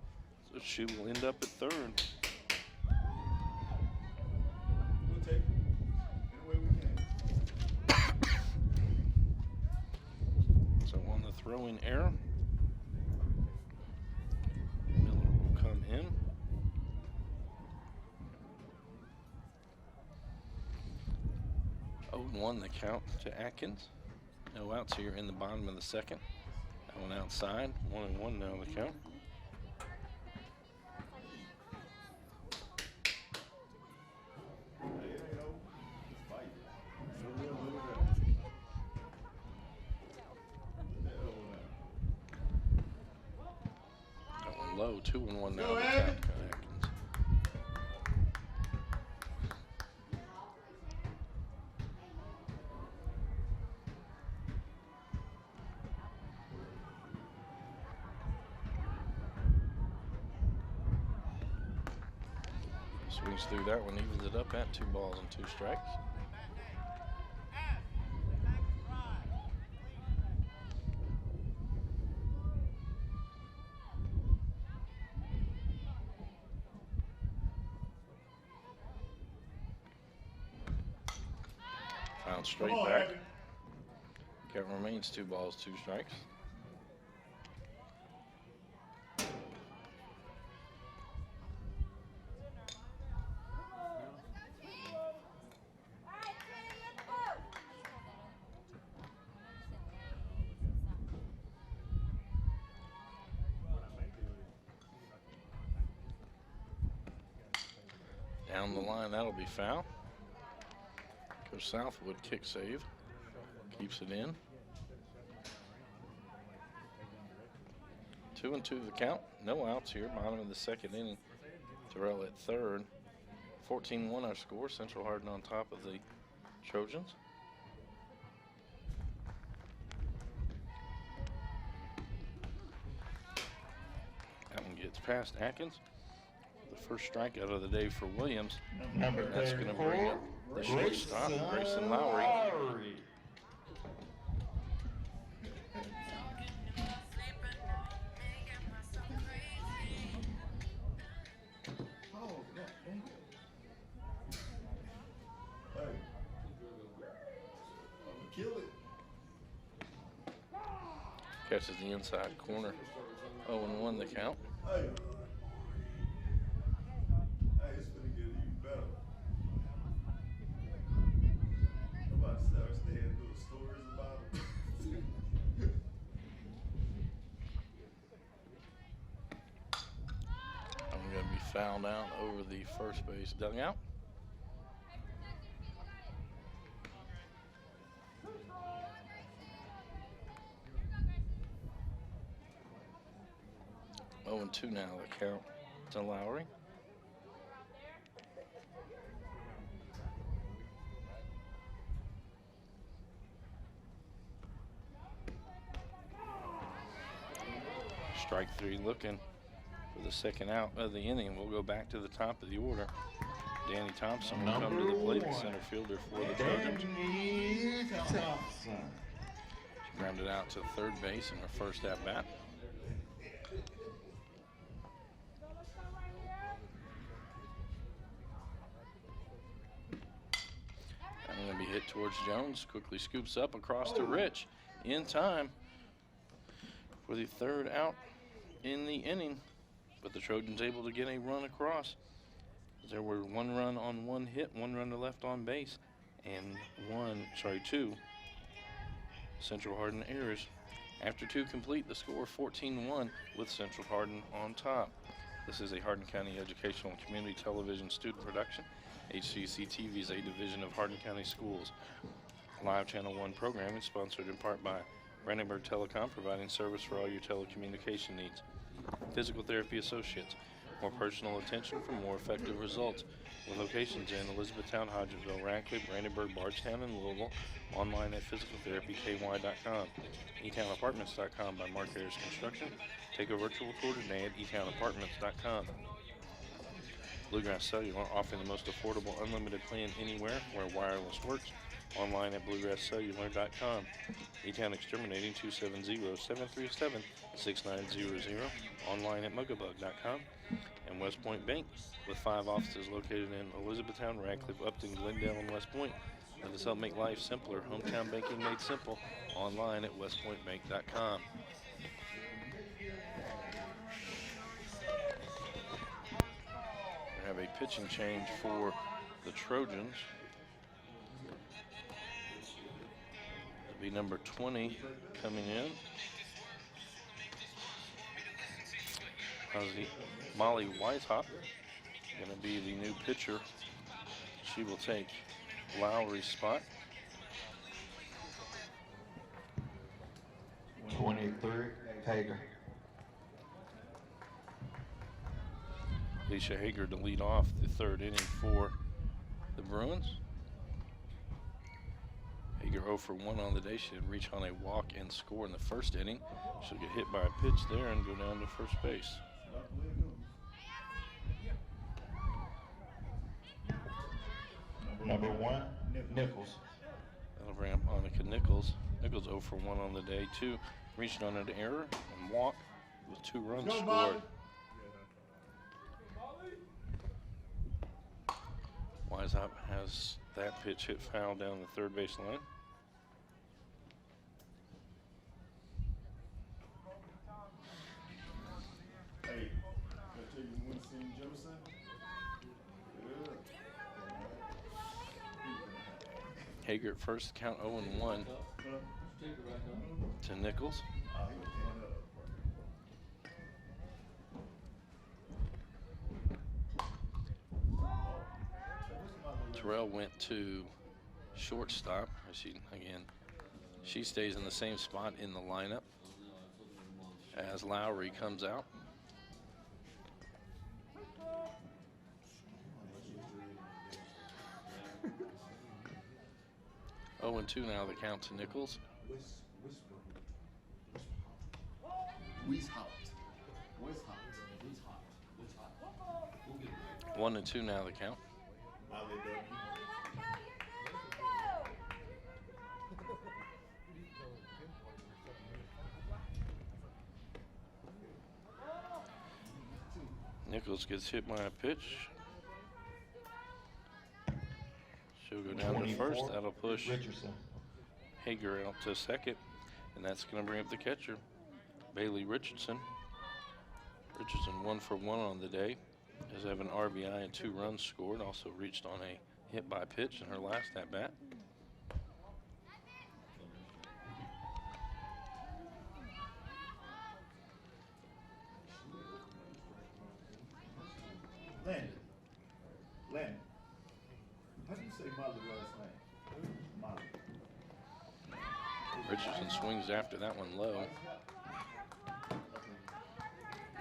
[SPEAKER 2] So she will end up at third.
[SPEAKER 1] We'll take it any way we can.
[SPEAKER 2] So on the throw-in error, Miller will come in. Oh, 1 the count to Atkins. No outs here in the bottom of the second. That one outside. 1-1 now the count.
[SPEAKER 1] Hey, it ain't over. Just fight.
[SPEAKER 2] That one low. 2-1 now
[SPEAKER 1] Go
[SPEAKER 2] the
[SPEAKER 1] ahead.
[SPEAKER 2] count to Atkins. Swings through that one, evens it up at 2 balls and 2 strikes. Fouled straight
[SPEAKER 1] Come on,
[SPEAKER 2] back.
[SPEAKER 1] Abby.
[SPEAKER 2] Count remains 2 balls, 2 strikes. Down the line, that'll be foul. Goes Southwood, kick save. Keeps it in. 2-2 the count. No outs here. Bottom of the second inning. Terrell at third. 14-1 our score. Central Hardin on top of the Trojans. That one gets past Atkins. The first strikeout of the day for Williams.
[SPEAKER 1] Number
[SPEAKER 2] That's going to bring up the shortstop, Grayson Lowry.
[SPEAKER 1] Oh, God, thank you. Hey. I'm gonna kill it.
[SPEAKER 2] Catches the inside corner. 0-1 the count.
[SPEAKER 1] Hey. Hey, it's gonna get even better. I'm about to start saying little stories about it.
[SPEAKER 2] I'm going to be fouled out over the first base dugout. Oh, and 2 now the count to Lowry. Strike 3 looking for the second out of the inning. We'll go back to the top of the order. Danny Thompson will come to the plate, the center fielder for the Trojans.
[SPEAKER 1] Danny Thompson.
[SPEAKER 2] She grounded out to third base in her first at bat. I'm going to be hit towards Jones. Quickly scoops up across to Rich in time for the third out in the inning. But the Trojans able to get a run across. There were 1 run on 1 hit, 1 runner left on base, and 2 Central Hardin errors. After 2 complete, the score 14-1 with Central Hardin on top. This is a Hardin County Educational and Community Television student production. HCEC-TV is a division of Hardin County Schools. Live Channel 1 programming sponsored in part by Brandenburg Telecom, providing service for all your telecommunication needs. Physical Therapy Associates, more personal attention for more effective results. With locations in Elizabethtown, Hodgenville, Radcliffe, Brandenburg, Bardstown, and Louisville. Online at physicaltherapyky.com. eTownApartments.com by Mark Harris Construction. Take a virtual tour today at eTownApartments.com. Bluegrass Cellular, offering the most affordable unlimited plan anywhere where wireless works. Online at bluegrasscellular.com. eTown Exterminating 270-737-6900. Online at mugabug.com. And West Point Bank, with 5 offices located in Elizabethtown, Radcliffe, Upton, Glendale, and West Point. Let us help make life simpler. Hometown banking made simple. Online at westpointbank.com. We have a pitching change for the Trojans. It'll be number 20 coming in. Molly Weishaupt going to be the new pitcher. She will take Lowry's spot.
[SPEAKER 5] 23, Hager.
[SPEAKER 2] Alicia Hager to lead off the 3rd inning for the Bruins. Hager 0 for 1 on the day. She did reach on a walk and score in the 1st inning. She'll get hit by a pitch there and go down to first base.
[SPEAKER 5] Number 1, Nichols.
[SPEAKER 2] That'll bring up Annika Nichols. Nichols 0 for 1 on the day, 2. Reached on an error and walked with 2 runs scored. Weishaupt has that pitch hit foul down the 3rd base line.
[SPEAKER 1] Hey, can I tell you when seeing Jefferson?
[SPEAKER 2] Hager at first, count 0-1 to Nichols. Terrell went to shortstop. She stays in the same spot in the lineup as Lowry comes out. Oh, and 2 now the count to Nichols.
[SPEAKER 1] Weishaupt.
[SPEAKER 2] 1-2 now the count. Nichols gets hit by a pitch. She'll go down to first. That'll push
[SPEAKER 5] Richardson.
[SPEAKER 2] Hager out to second. And that's going to bring up the catcher, Bailey Richardson. Richardson 1 for 1 on the day. Has have an RBI and 2 runs scored. Also reached on a hit by pitch in her last at bat.
[SPEAKER 1] Landon. How do you say Molly last name? Molly.
[SPEAKER 2] Richardson swings after that one low.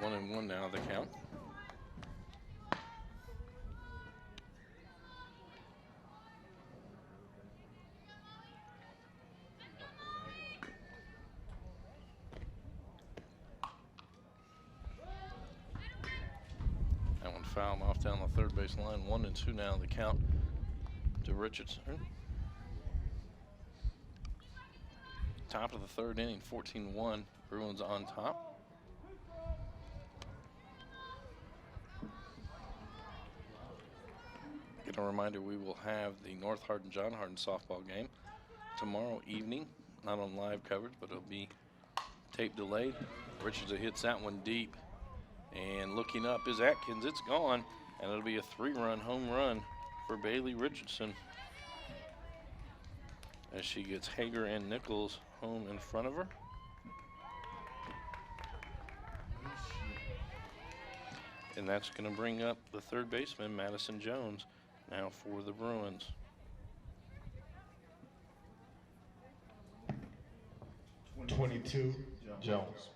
[SPEAKER 2] 1-1 now the count. That one fouled off down the 3rd base line. 1-2 now the count to Richardson. Top of the 3rd inning, 14-1. Bruins on top. Get a reminder, we will have the North Hardin John Hardin softball game tomorrow evening. Not on live coverage, but it'll be tape delayed. Richardson hits that one deep. And looking up is Atkins. It's gone. And it'll be a 3-run home run for Bailey Richardson, as she gets Hager and Nichols home in front of her. And that's going to bring up the 3rd baseman, Madison Jones, now for the Bruins.
[SPEAKER 5] 22, Jones.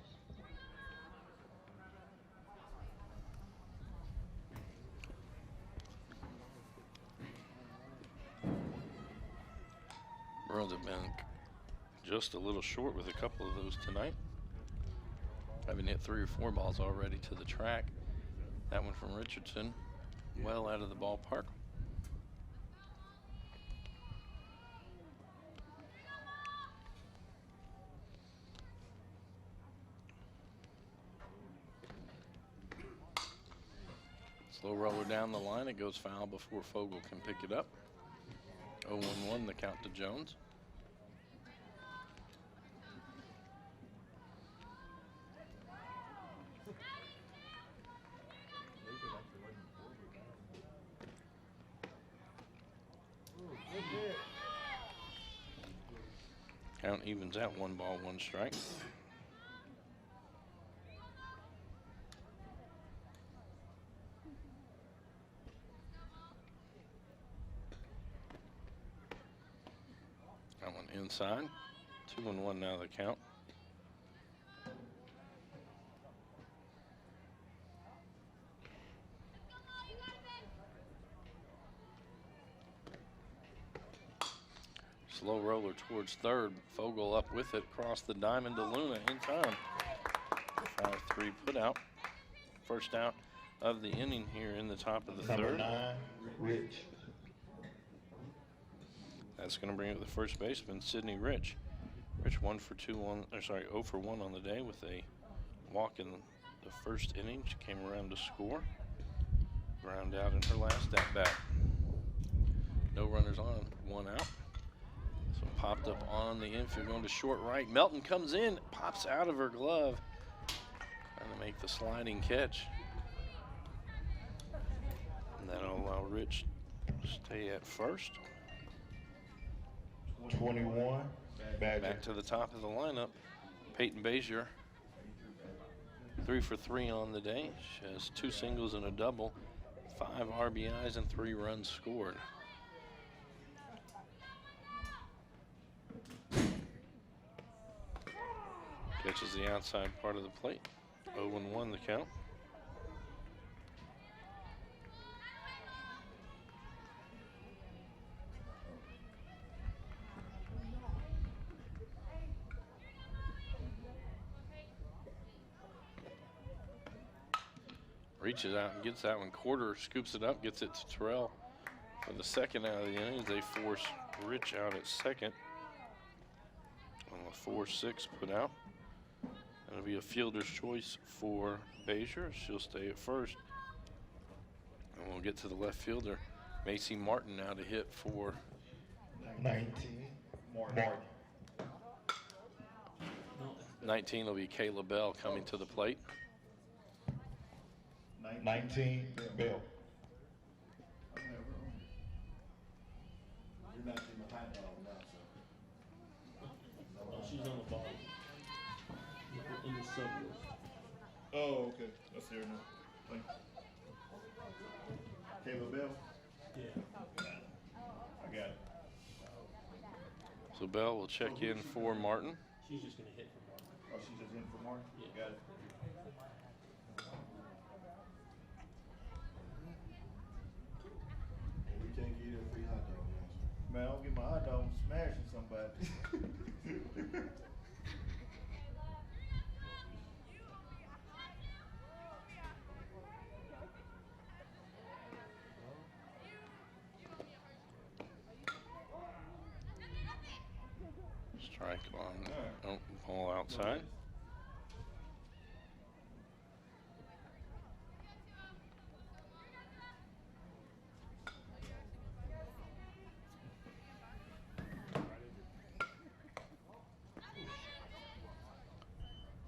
[SPEAKER 2] Bruins have been just a little short with a couple of those tonight. Having hit 3 or 4 balls already to the track. That one from Richardson, well out of the ballpark. Slow roller down the line. It goes foul before Fogel can pick it up. 0-1-1 the count to Jones. Count evens out, 1 ball, 1 strike. That one inside. 2-1 now the count. Slow roller towards third. Fogel up with it, across the diamond to Luna in time. 5-3 put out. First out of the inning here in the top of the
[SPEAKER 5] Number
[SPEAKER 2] third.
[SPEAKER 5] 9, Rich.
[SPEAKER 2] That's going to bring up the first baseman, Sidney Rich. Rich 0 for 1 on the day with a walk in the first inning. She came around to score. Ground out in her last at bat. No runners on, 1 out. So popped up on the infield, going to short right. Melton comes in, pops out of her glove. Trying to make the sliding catch. And that'll allow Rich to stay at first.
[SPEAKER 5] 21, Badger.
[SPEAKER 2] Back to the top of the lineup, Peyton Bazier. 3 for 3 on the day. She has 2 singles and a double, 5 RBIs and 3 runs scored. Catches the outside part of the plate. 0-1 the count. Reaches out and gets that one. Quarter scoops it up, gets it to Terrell for the second out of the inning. They force Rich out at second. On the 4-6 put out. It'll be a fielder's choice for Bazier. She'll stay at first. And we'll get to the left fielder, Macy Martin, now to hit for
[SPEAKER 5] 19, Martin.
[SPEAKER 2] 19. Will be Kayla Bell coming to the plate.
[SPEAKER 5] 19, Bill.
[SPEAKER 1] You're not getting my hot dog now, so.
[SPEAKER 6] She's on the bottom. In the sub list.
[SPEAKER 1] Oh, okay. That's there now. Thank you. Kayla Bell?
[SPEAKER 6] Yeah.
[SPEAKER 1] I got it.
[SPEAKER 2] So Bell will check in for Martin.
[SPEAKER 6] She's just going to hit for Martin.
[SPEAKER 1] Oh, she's just in for Martin?
[SPEAKER 6] Yeah.
[SPEAKER 1] Got it. We can't get a free hot dog now. Man, I'll get my hot dog smashing somebody.
[SPEAKER 2] Strike on, ball outside.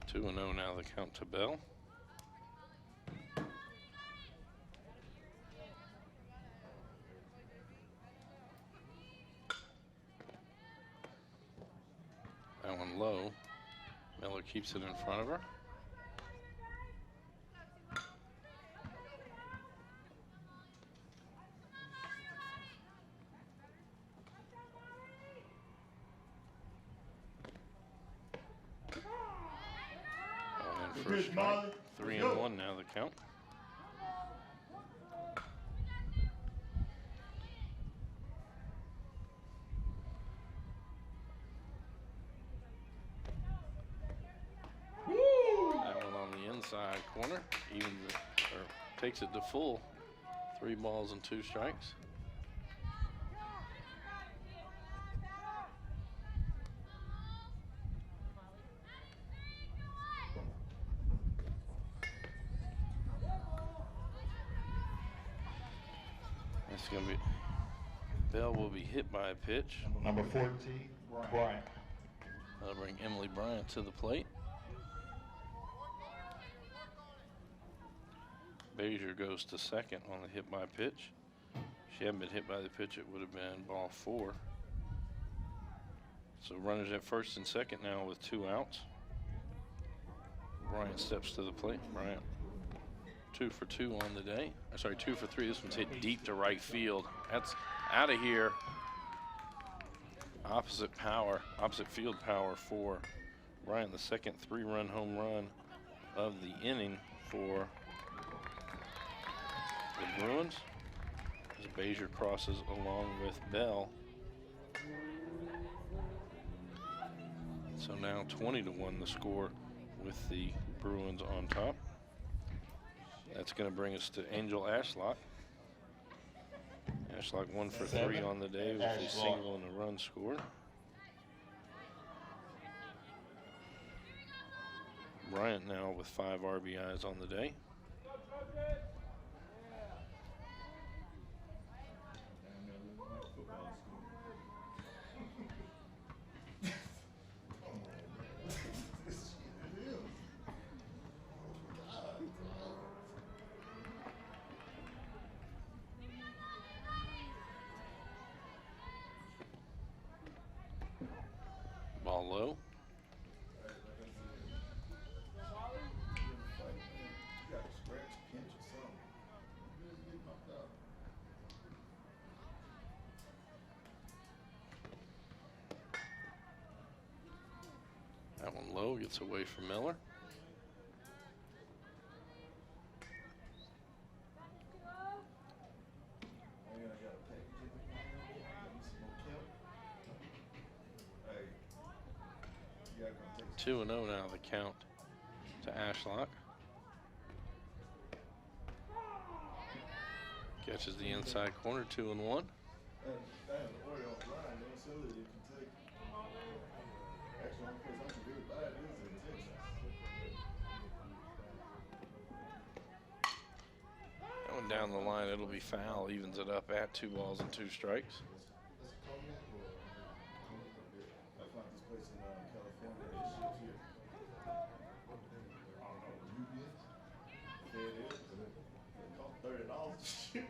[SPEAKER 2] Two and 0 now the count to Bell. That one low. Miller keeps it in front of her. for a
[SPEAKER 1] Good,
[SPEAKER 2] strike.
[SPEAKER 1] Molly.
[SPEAKER 2] 3
[SPEAKER 1] Let's
[SPEAKER 2] and
[SPEAKER 1] go.
[SPEAKER 2] 1 now the count. That one on the inside corner, takes it to full. 3 balls and 2 strikes. That's gonna be, Bell will be hit by a pitch.
[SPEAKER 5] Number 14, Bryant.
[SPEAKER 2] That'll bring Emily Bryant to the plate. Bezier goes to second on the hit by pitch. If she hadn't been hit by the pitch, it would have been ball 4. So runners at first and second now with 2 outs. Bryant steps to the plate. Bryant 2 for 2 on the day. Sorry, 2 for 3. This one's hit deep to right field. That's out of here. Opposite field power for Bryant. The second 3-run home run of the inning for the Bruins. As Bezier crosses along with Bell. So now 20-1 the score with the Bruins on top. That's going to bring us to Angel Ashlock. Ashlock 1 for 3 on the day with a single and a run scored. Bryant now with 5 RBIs on the day. Ball low. That one low, gets away from Miller.
[SPEAKER 1] Hey,
[SPEAKER 2] 2-0 now the count to Ashlock. Catches the inside corner, 2-1.
[SPEAKER 1] and order offline, they said that you can take. Actually, one place I can really buy it is in Texas.
[SPEAKER 2] That one down the line, it'll be foul, evens it up at 2 balls and 2 strikes.
[SPEAKER 1] I found this place in California. It ships here. I don't know, UPS. There it is. It costs $30 to ship.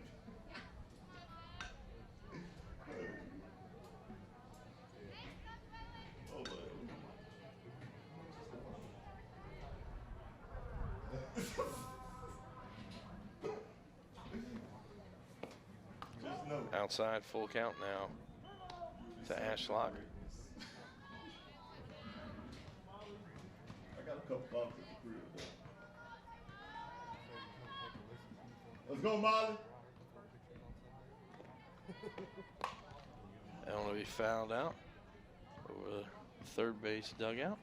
[SPEAKER 1] Oh, but just know.
[SPEAKER 2] Outside, full count now to Ashlock.
[SPEAKER 1] I got a couple bucks at the crib. Let's go, Molly.
[SPEAKER 2] That one will be fouled out over the third base dugout.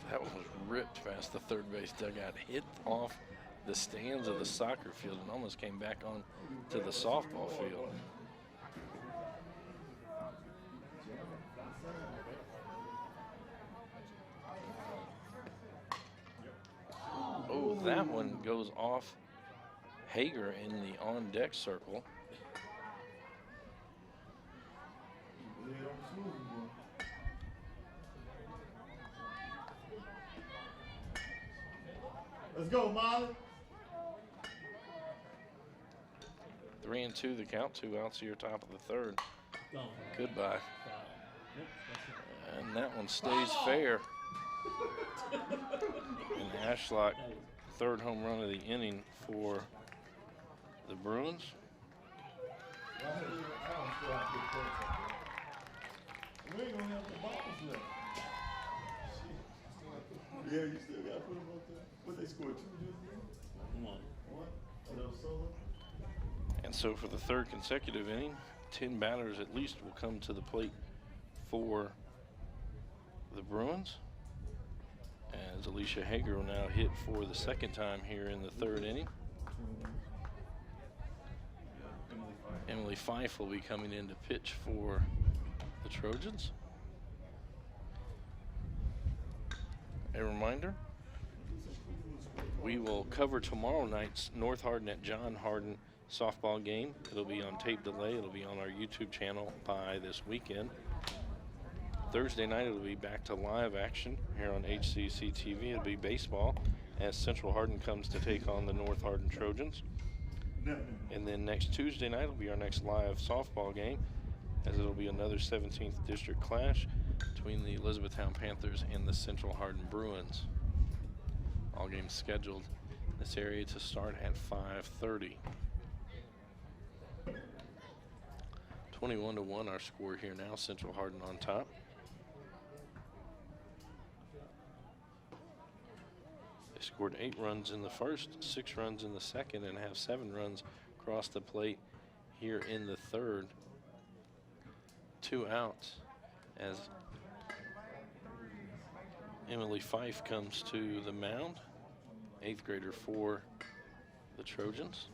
[SPEAKER 2] That one was ripped past the third base dugout, hit off the stands of the soccer field and almost came back on to the softball field. Oh, that one goes off Hager in the on-deck circle.
[SPEAKER 1] Let's go, Molly.
[SPEAKER 2] 3-2 the count, 2 outs here, top of the third.
[SPEAKER 6] Gone.
[SPEAKER 2] Goodbye.
[SPEAKER 6] Foul.
[SPEAKER 2] And that one stays fair. And Ashlock, third home run of the inning for the Bruins.
[SPEAKER 1] We ain't gonna have the balls left. Yeah, you still gotta put them up there. What they scored 2 just now?
[SPEAKER 6] One.
[SPEAKER 1] 1? Oh, that was solo?
[SPEAKER 2] And so for the third consecutive inning, 10 batters at least will come to the plate for the Bruins. As Alicia Hager will now hit for the second time here in the third inning. Emily Fife will be coming in to pitch for the Trojans. A reminder, we will cover tomorrow night's North Hardin at John Hardin softball game. It'll be on tape delay. It'll be on our YouTube channel by this weekend. Thursday night, it'll be back to live action here on HCEC-TV. It'll be baseball as Central Hardin comes to take on the North Hardin Trojans. And then next Tuesday night will be our next live softball game, as it'll be another 17th District clash between the Elizabethtown Panthers and the Central Hardin Bruins. All games scheduled in this area to start at 5:30. 21-1 our score here now, Central Hardin on top. They scored 8 runs in the first, 6 runs in the second, and have 7 runs across the plate here in the third. 2 outs as Emily Fife comes to the mound, 8th grader for the Trojans.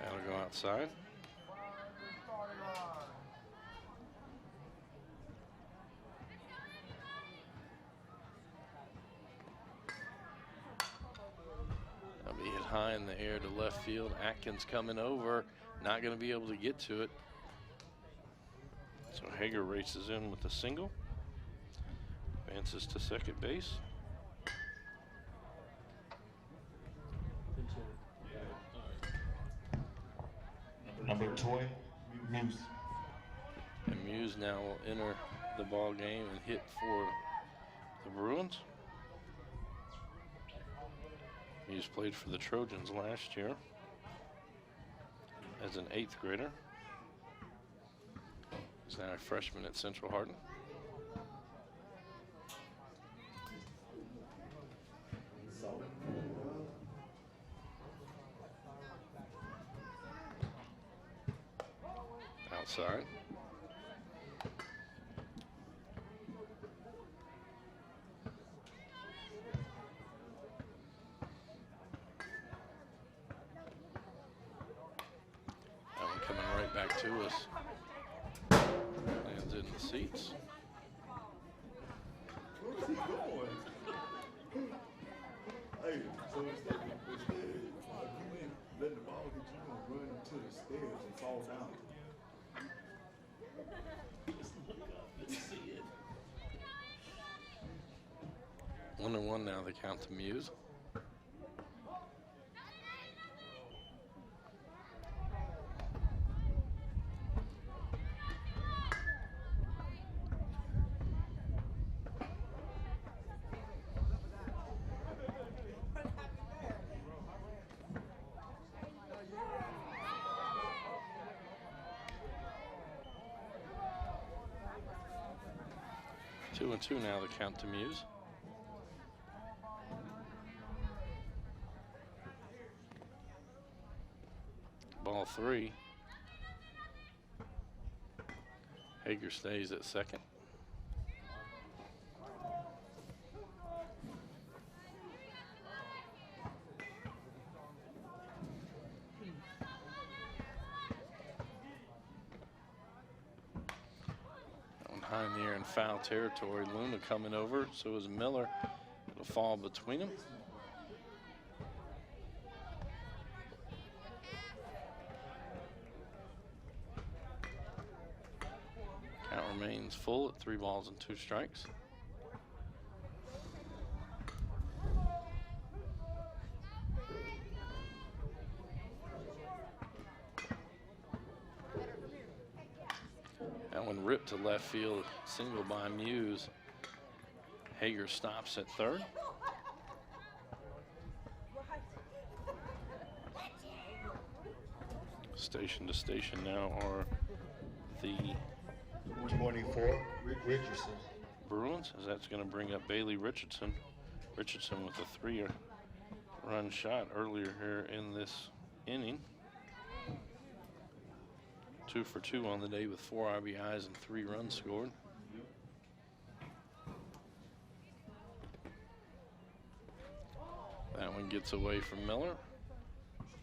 [SPEAKER 2] That'll go outside. That'll be hit high in the air to left field. Atkins coming over, not going to be able to get to it. So Hager races in with a single. Advances to second base.
[SPEAKER 5] Number 20, Muse.
[SPEAKER 2] And Muse now will enter the ball game and hit for the Bruins. Muse played for the Trojans last year as an 8th grader. He's now a freshman at Central Hardin. Outside. That one coming right back to us. Lands in the seats.
[SPEAKER 1] Where's he going? Hey, so instead, you ain't letting the ball get you, gonna run to the stairs and fall down.
[SPEAKER 6] Just look up and see it.
[SPEAKER 2] 1-1 now, the count to Muse. Two and two now, the count to Muse. Ball 3. Hager stays at second. High in the air in foul territory. Luna coming over, so is Miller. It'll fall between them. Count remains full at 3 balls and 2 strikes. That one ripped to left field, single by Muse. Hager stops at third. Station to station now are the
[SPEAKER 5] 24, Richardson.
[SPEAKER 2] Bruins, as that's going to bring up Bailey Richardson. Richardson with a 3-run shot earlier here in this inning. 2 for 2 on the day with 4 RBIs and 3 runs scored. That one gets away from Miller.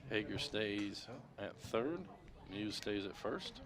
[SPEAKER 2] Hager stays at third. Muse stays at first.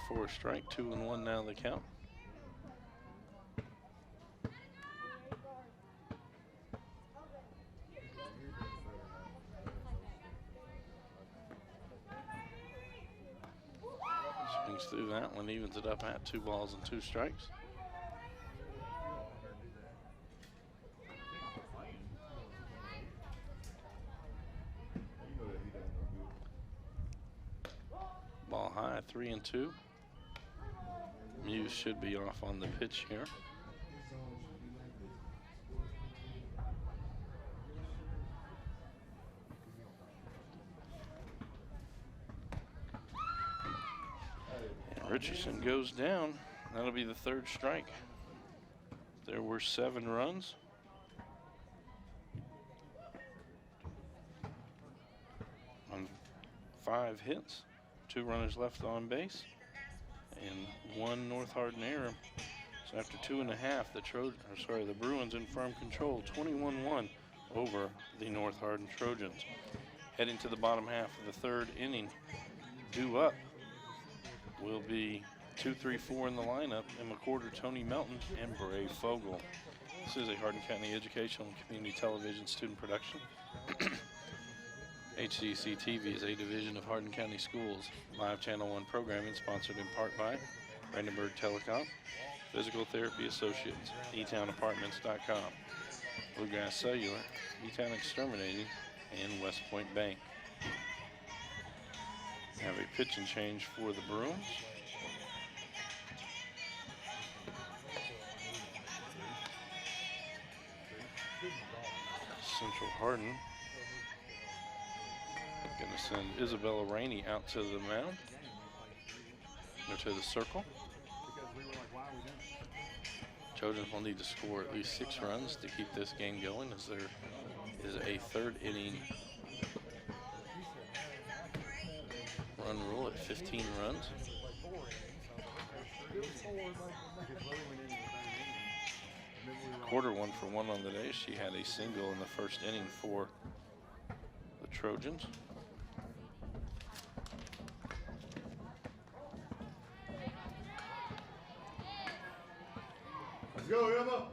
[SPEAKER 2] For a strike, 2-1 now the count. Swings through that one, evens it up at 2 balls and 2 strikes. Ball high, 3-2. Muse should be off on the pitch here. And Richardson goes down. That'll be the 3rd strike. There were 7 runs. On 5 hits, 2 runners left on base. And 1 North Hardin error. So after 2.5, the Bruins in firm control, 21-1 over the North Hardin Trojans. Heading to the bottom half of the 3rd inning, due up will be 2, 3, 4 in the lineup, and McCorder, Tony Melton, and Bray Fogle. This is a Hardin County Educational and Community Television student production. HCEC-TV is a division of Hardin County Schools. Live Channel 1 programming sponsored in part by Brandenburg Telecom, Physical Therapy Associates, eTownApartments.com, Bluegrass Cellular, eTown Exterminating, and West Point Bank. Have a pitch and change for the Bruins. Central Hardin going to send Isabella Rainey out to the mound, or to the circle. Trojans will need to score at least 6 runs to keep this game going, as there is a 3rd inning run rule at 15 runs. Quarter 1 for 1 on the day. She had a single in the 1st inning for the Trojans.
[SPEAKER 1] Let's go, Emma.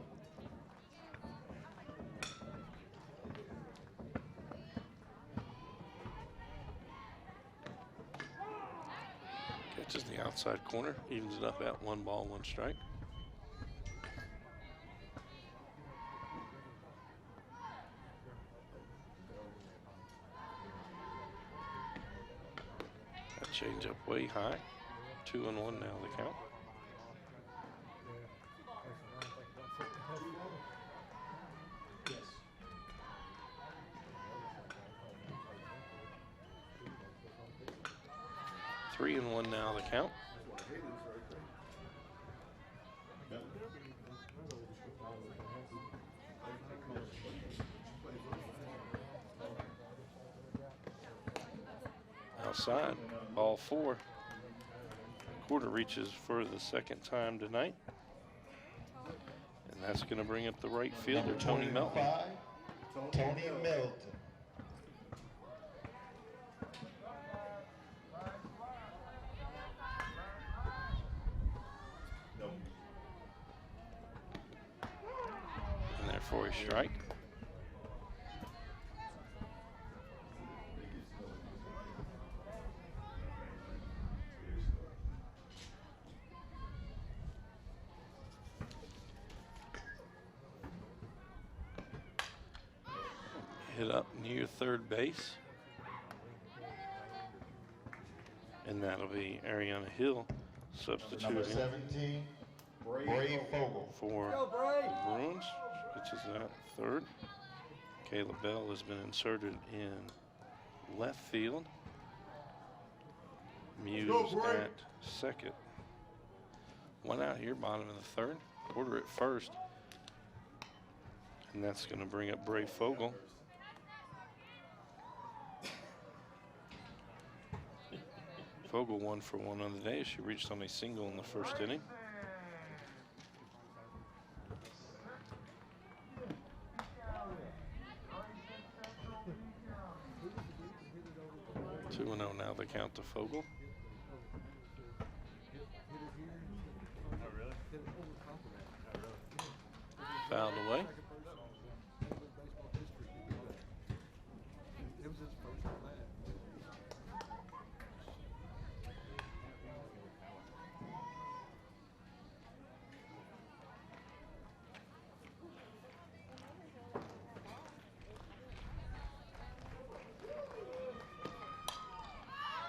[SPEAKER 2] Catches the outside corner, evens it up at 1 ball, 1 strike. That change up way high. 2-1 now the count.
[SPEAKER 1] Yes.
[SPEAKER 2] 3-1 now the count. Outside, ball 4. Quarter reaches for the 2nd time tonight. And that's going to bring up the right fielder, Tony Melton.
[SPEAKER 5] Tony Melton.
[SPEAKER 2] for a strike. Hit up near third base. And that'll be Ariana Hill
[SPEAKER 5] Number
[SPEAKER 2] substituting
[SPEAKER 5] 17, Brave Fogel.
[SPEAKER 2] for the Bruins, which is at third. Kayla Bell has been inserted in left field. Muse at second. One out here, bottom of the third. Porter at first. And that's going to bring up Brave Fogel. Fogel 1 for 1 on the day. She reached on a single in the first inning. Two and 0 now the count to Fogel. Fouled away.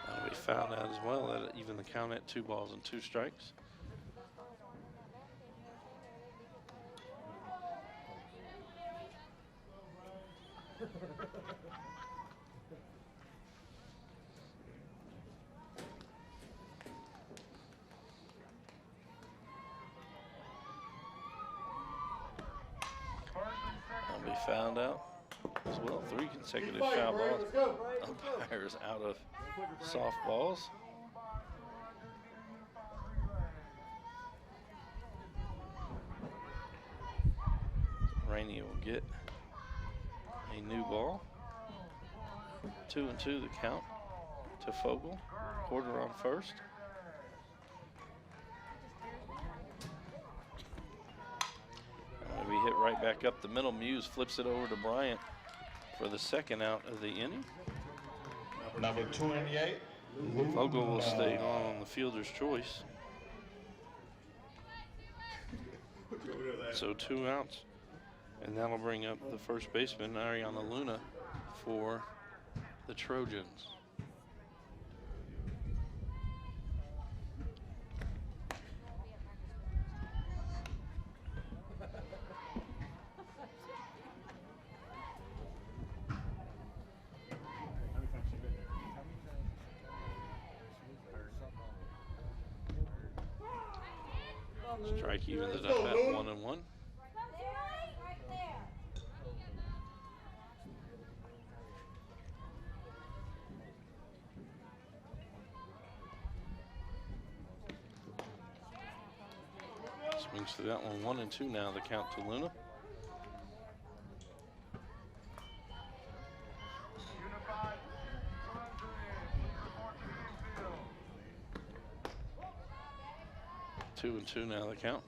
[SPEAKER 2] That'll be fouled out as well. That'll even the count at 2 balls and 2 strikes. That'll be fouled out as well. 3 consecutive foul balls. Umpires out of softballs. Rainey will get a new ball. 2 and 2 the count to Fogel. Porter on first. We hit right back up the middle. Muse flips it over to Bryant for the second out of the inning.
[SPEAKER 5] Number 28,
[SPEAKER 2] Fogel will stay on the fielder's choice. So 2 outs. And that'll bring up the first baseman, Ariana Luna, for the Trojans. Strike evens it up at 1 and 1. Swings to that one, 1 and 2 now, the count to Luna. Two and 2 now, the count.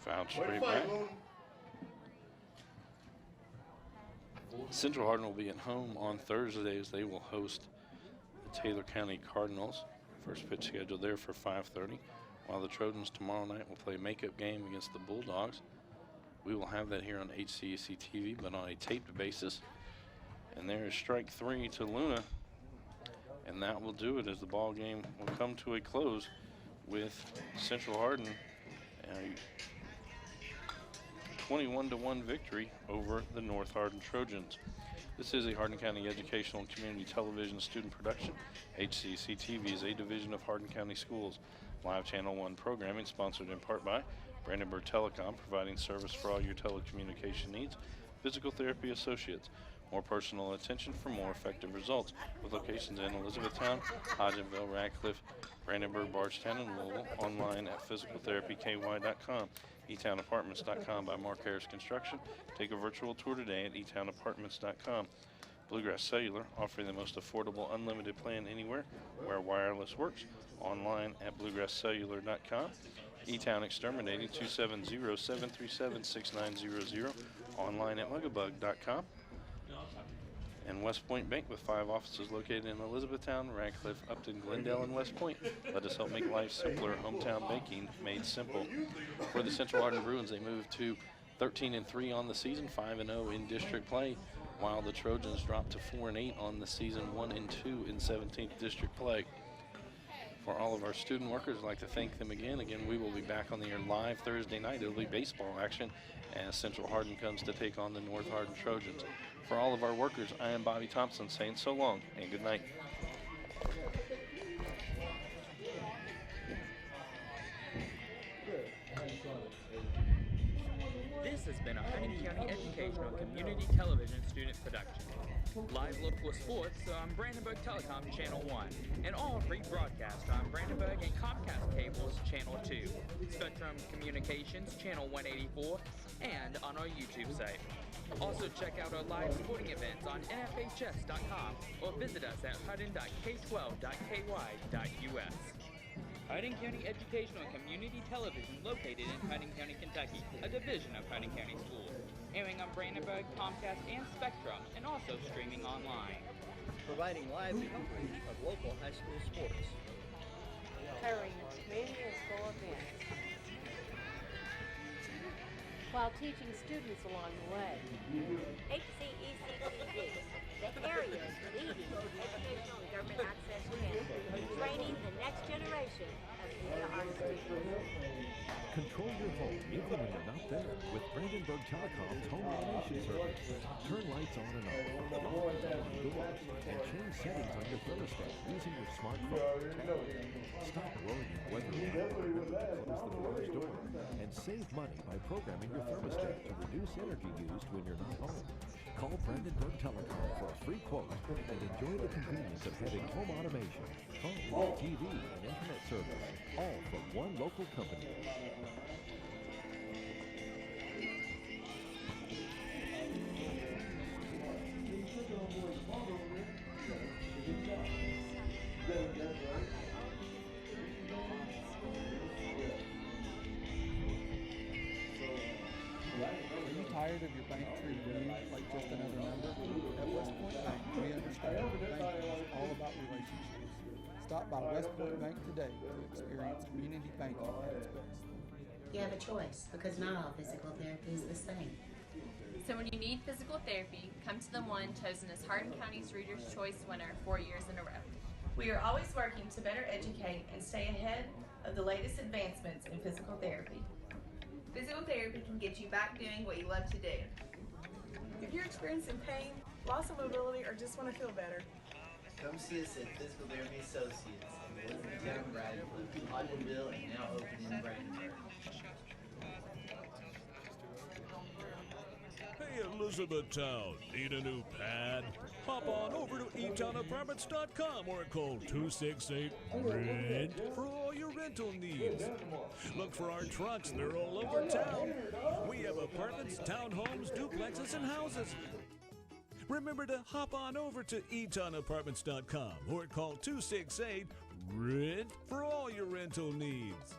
[SPEAKER 2] Fouled straight back. Central Hardin will be at home on Thursday as they will host the Taylor County Cardinals. First pitch scheduled there for 5:30, while the Trojans tomorrow night will play a makeup game against the Bulldogs. We will have that here on HCEC-TV, but on a taped basis. And there is strike 3 to Luna, and that will do it as the ball game will come to a close with Central Hardin a 21-1 victory over the North Hardin Trojans. This is a Hardin County Educational and Community Television student production. HCEC-TV is a division of Hardin County Schools. Live Channel 1 programming sponsored in part by Brandenburg Telecom, providing service for all your telecommunication needs. Physical Therapy Associates, more personal attention for more effective results, with locations in Elizabethtown, Hodgenville, Radcliffe, Brandenburg, Bardstown, and Louisville. Online at physicaltherapyky.com. eTownApartments.com by Mark Harris Construction. Take a virtual tour today at eTownApartments.com. Bluegrass Cellular, offering the most affordable unlimited plan anywhere where wireless works. Online at bluegrasscellular.com. E-Town Exterminating 270-737-6900. Online at mugabug.com. And West Point Bank with 5 offices located in Elizabethtown, Radcliffe, Upton, Glendale, and West Point. Let us help make life simpler. Hometown banking made simple. For the Central Hardin Bruins, they moved to 13-3 on the season, 5-0 in district play, while the Trojans dropped to 4-8 on the season, 1-2 in 17th district play. For all of our student workers, I'd like to thank them again. Again, we will be back on the air live Thursday night. It'll be baseball action as Central Hardin comes to take on the North Hardin Trojans. For all of our workers, I am Bobby Thompson saying so long and good night.
[SPEAKER 7] This has been a Hardin County Educational Community Television student production. Live local sports on Brandenburg Telecom Channel 1, and all rebroadcast on Brandenburg and Comcast Cables Channel 2, Spectrum Communications Channel 184, and on our YouTube site. Also check out our live sporting events on nfhs.com or visit us at hardin.k12.ky.us. Hardin County Educational Community Television, located in Hardin County, Kentucky, a division of Hardin County Schools, airing on Brandenburg, Comcast, and Spectrum, and also streaming online.
[SPEAKER 8] Providing live coverage of local high school sports.
[SPEAKER 3] Covering many school events, while teaching students along the way.
[SPEAKER 9] HCEC-TV, the area's leading educational and government access channel, training the next generation of media arts students.
[SPEAKER 10] Control your home even when you're not there with Brandenburg Telecom's home automation service. Turn lights on and off, lock and doors, and change settings on your thermostat using your smartphone. Stop worrying whether or not you're going to close the garage door, and save money by programming your thermostat to reduce energy used when you're not home. Call Brandenburg Telecom for a free quote and enjoy the convenience of having home automation, phone, TV, and internet service, all from one local company.
[SPEAKER 11] Tired of your bank treating you like just another number? At West Point Bank, we understand banking is all about relationships. Stop by West Point Bank today to experience community banking at its best.
[SPEAKER 12] You have a choice, because not all physical therapy is the same.
[SPEAKER 13] So when you need physical therapy, come to the one chosen as Hardin County's Reader's Choice winner 4 years in a row. We are always working to better educate and stay ahead of the latest advancements in physical therapy. Physical therapy can get you back doing what you love to do.
[SPEAKER 14] If you're experiencing pain, loss of mobility, or just want to feel better,
[SPEAKER 15] come see us at Physical Therapy Associates in Elizabethtown, Radcliffe, Hodgenville, and now open in Brandenburg.
[SPEAKER 16] Hey, Elizabethtown, need a new pad? Hop on over to eTownApartments.com or call 268-RENT for all your rental needs. Look for our trucks, they're all over town. We have apartments, townhomes, duplexes, and houses. Remember to hop on over to eTownApartments.com or call 268-RENT for all your rental needs.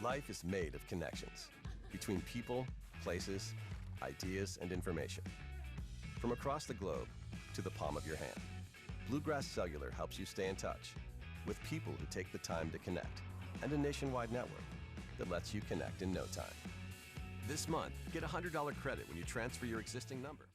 [SPEAKER 17] Life is made of connections between people, places, ideas, and information. From across the globe to the palm of your hand, Bluegrass Cellular helps you stay in touch with people who take the time to connect, and a nationwide network that lets you connect in no time. This month, get a $100 credit when you transfer your existing number.